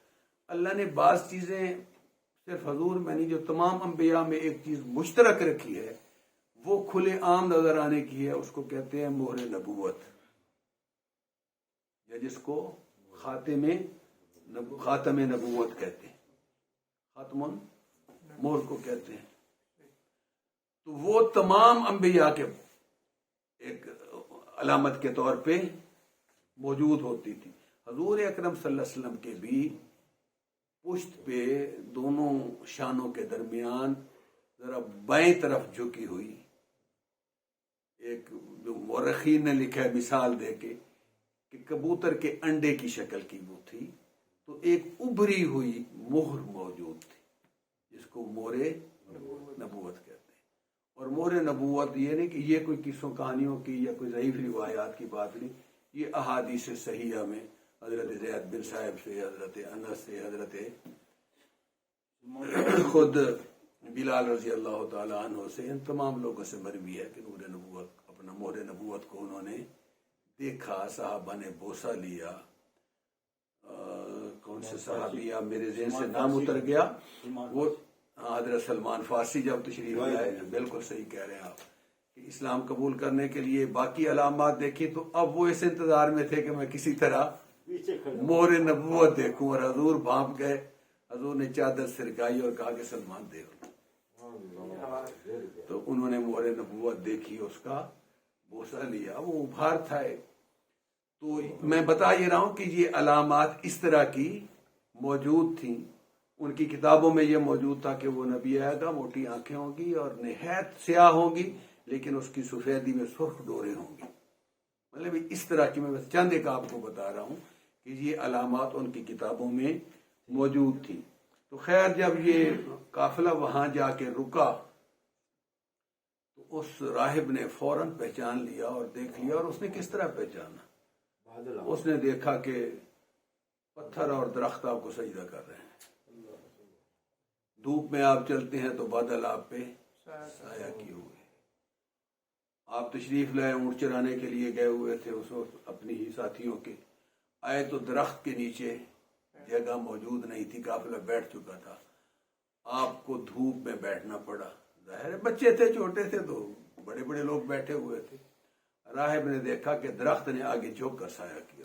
اللہ نے بعض چیزیں صرف حضور میں نہیں، جو تمام انبیاء میں ایک چیز مشترک رکھی ہے، وہ کھلے عام نظر آنے کی ہے، اس کو کہتے ہیں مہر نبوت، یا جس کو خاتم نبوت کہتے ہیں، خاتم مہر کو کہتے ہیں۔ تو وہ تمام انبیاء کے ایک علامت کے طور پہ موجود ہوتی تھی۔ حضور اکرم صلی اللہ علیہ وسلم کے بھی پشت پہ دونوں شانوں کے درمیان ذرا بائیں طرف جھکی ہوئی، ایک جو مورخین نے لکھا ہے مثال دے کے کہ کبوتر کے انڈے کی شکل کی وہ تھی، تو ایک ابھری ہوئی مہر موجود تھی جس کو مہر نبوت کہتے ہیں۔ اور مہر نبوت یہ نہیں کہ یہ کوئی قصوں کہانیوں کی یا کوئی ضعیف روایات کی بات نہیں، یہ احادیث صحیحہ میں حضرت زید بن صاحب سے، حضرت انس سے، حضرت خود بلال رضی اللہ تعالیٰ عنہ سے، ان تمام لوگوں سے مروی ہے کہ نور نبوت، اپنا مہر نبوت کو انہوں نے دیکھا، صحابہ نے بوسہ لیا، کون سے صحابیہ میرے ذہن سے نام اتر گیا وہ حضرت سلمان فارسی جب تشریف لائے. بالکل صحیح کہہ رہے ہیں آپ کہ اسلام قبول کرنے کے لیے باقی علامات دیکھی تو اب وہ اس انتظار میں تھے کہ میں کسی طرح مہر نبوت دیکھوں, اور حضور بھانپ گئے. حضور نے چادر سرکائی اور کہا کہ سلمان دیکھ لو. تو انہوں نے مہر نبوت دیکھی, اس کا بوسہ لیا, وہ ابھار تھا. تو میں بتا یہ رہا ہوں کہ یہ علامات اس طرح کی موجود تھیں. ان کی کتابوں میں یہ موجود تھا کہ وہ نبی آئے گا, موٹی آنکھیں ہوں گی اور نہایت سیاہ ہوگی, لیکن اس کی سفیدی میں سرخ ڈوریں ہوں گی. مطلب اس طرح کی میں بس چند ایک آپ کو بتا رہا ہوں کہ یہ علامات ان کی کتابوں میں موجود تھی. تو خیر جب یہ قافلہ وہاں جا کے رکا تو اس راہب نے فوراً پہچان لیا اور دیکھ لیا. اور اس نے کس طرح پہچانا؟ اس نے دیکھا کہ پتھر اور درخت آپ کو سجدہ کر رہے ہیں. دھوپ میں آپ چلتے ہیں تو بادل آپ پہ سایہ کیے ہوئے. آپ تشریف لائے, اونٹ چرانے کے لیے گئے ہوئے تھے اس وقت اپنی ہی ساتھیوں کے, آئے تو درخت کے نیچے جگہ موجود نہیں تھی, قافلہ بیٹھ چکا تھا. آپ کو دھوپ میں بیٹھنا پڑا. ظاہر ہے بچے تھے, چھوٹے تھے, تو بڑے بڑے لوگ بیٹھے ہوئے تھے. راہب نے دیکھا کہ درخت نے آگے جھک کر سایہ کیا.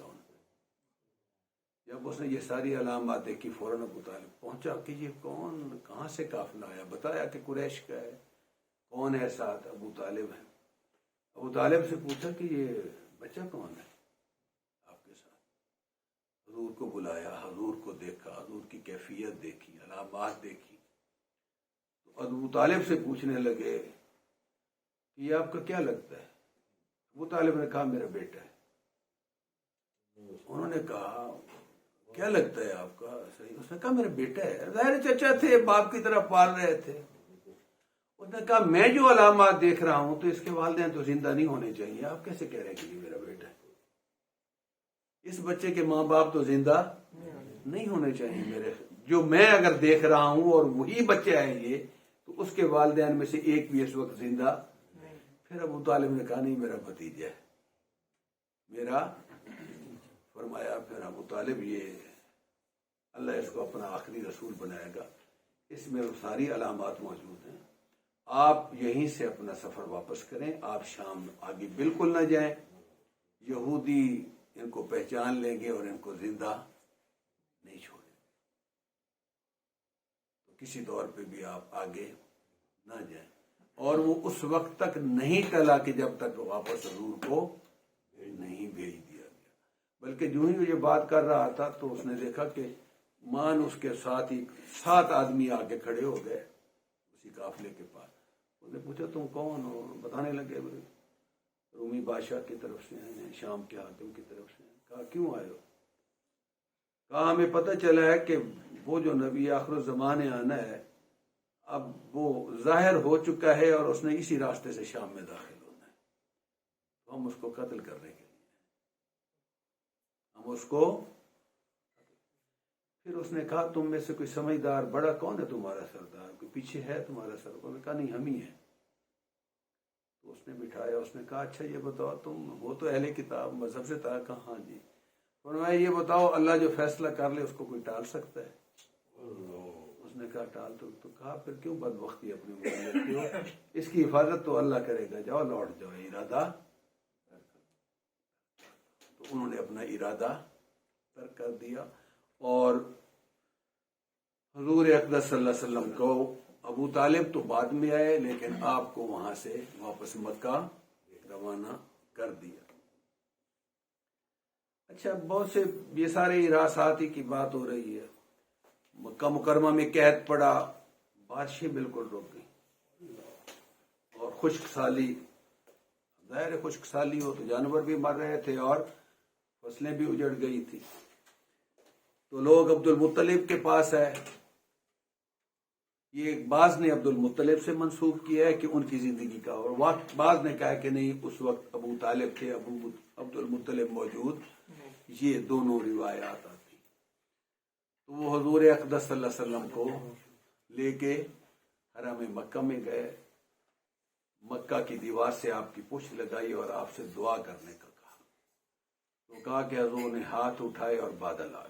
جب اس نے یہ ساری علامات دیکھی فوراً ابو طالب پہنچا کہ یہ کون, کہاں سے قافلہ آیا. بتایا کہ قریش کا ہے. کون ہے ساتھ؟ ابو طالب ہے. ابو طالب سے پوچھا کہ یہ بچہ کون ہے آپ کے ساتھ. حضور کو بلایا, حضور کو دیکھا, حضور کی کیفیت دیکھی, علامات دیکھی. تو ابو طالب سے پوچھنے لگے کہ یہ آپ کا کیا لگتا ہے؟ ابو طالب نے کہا میرا بیٹا ہے. انہوں نے کہا کیا لگتا ہے آپ کا؟ صحیح. اس نے کہا میرا بیٹا ہے. ظاہر چچا تھے, باپ کی طرح پال رہے تھے. اس نے کہا میں جو علامات دیکھ رہا ہوں تو اس کے والدین تو زندہ نہیں ہونے چاہیے, آپ کیسے کہہ رہے ہیں کہ یہ میرا بیٹا ہے؟ اس بچے کے ماں باپ تو زندہ نہیں ہونے چاہیے. میرے جو میں اگر دیکھ رہا ہوں اور وہی بچے آئیں گے تو اس کے والدین میں سے ایک بھی اس وقت زندہ. پھر ابو طالب نے کہا نہیں میرا بھتیجا ہے, میرا. فرمایا پھر ابو طالب یہ اللہ اس کو اپنا آخری رسول بنائے گا, اس میں وہ ساری علامات موجود ہیں. آپ یہیں سے اپنا سفر واپس کریں, آپ شام آگے بالکل نہ جائیں. یہودی ان کو پہچان لیں گے اور ان کو زندہ نہیں چھوڑیں. تو کسی طور پہ بھی آپ آگے نہ جائیں. اور وہ اس وقت تک نہیں ٹلا کہ جب تک واپس حضور کو نہیں بھیج دیا گیا. بلکہ جو ہی وہ یہ بات کر رہا تھا تو اس نے دیکھا کہ مان اس کے ساتھ ہی 7 آدمی آگے کھڑے ہو گئے اسی قافلے کے پاس. اس نے پوچھا تم کون ہو؟ بتانے لگے رومی بادشاہ کی طرف سے ہیں, شام کے حاکم کی طرف سے ہیں. کہا کیوں آئے ہو؟ کہا ہمیں پتہ چلا ہے کہ وہ جو نبی آخر الزمان نے آنا ہے اب وہ ظاہر ہو چکا ہے اور اس نے اسی راستے سے شام میں داخل ہونا ہے. تو ہم اس کو قتل کرنے کے لیے ہم اس کو. پھر اس نے کہا تم میں سے کوئی سمجھدار بڑا کون ہے تمہارا سردار, کوئی پیچھے ہے تمہارا سردار؟ انہوں نے کہا نہیں ہم ہی ہیں. تو اس نے بٹھایا, اس نے کہا اچھا یہ بتاؤ تم, وہ تو اہل کتاب مذہب سے تھا. کہا ہاں جی. فرمایا یہ بتاؤ اللہ جو فیصلہ کر لے اس کو کوئی ٹال سکتا ہے؟ اس نے کہا ٹال تو کہا پھر کیوں بدبختی اپنی مول لیتے ہو, اس کی حفاظت تو اللہ کرے گا, جاؤ لوٹ جاؤ, ارادہ. تو انہوں نے اپنا ارادہ ترک کر دیا. اور حضور اقدس صلی اللہ علیہ وسلم کو ابو طالب تو بعد میں آئے لیکن آپ کو وہاں سے واپس مکہ روانہ کر دیا. اچھا بہت سے یہ سارے اراساتی کی بات ہو رہی ہے. مکہ مکرمہ میں قحط پڑا, بارشیں بالکل رک گئی اور خشک سالی. ظاہر خشک سالی ہو تو جانور بھی مر رہے تھے اور فصلیں بھی اجڑ گئی تھی. تو لوگ عبد المطلب کے پاس آئے. یہ بعض نے عبد المطلب سے منسوب کیا ہے کہ ان کی زندگی کا, اور بعض نے کہا کہ نہیں اس وقت ابو طالب تھے, عبد المطلب موجود. یہ دونوں روایات آتی. تو وہ حضور اقدس صلی اللہ علیہ وسلم کو لے کے حرم مکہ میں گئے. مکہ کی دیوار سے آپ کی پشت لگائی اور آپ سے دعا کرنے کا کہا. تو کہا کہ حضور نے ہاتھ اٹھائے اور بادل آ گئے.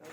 10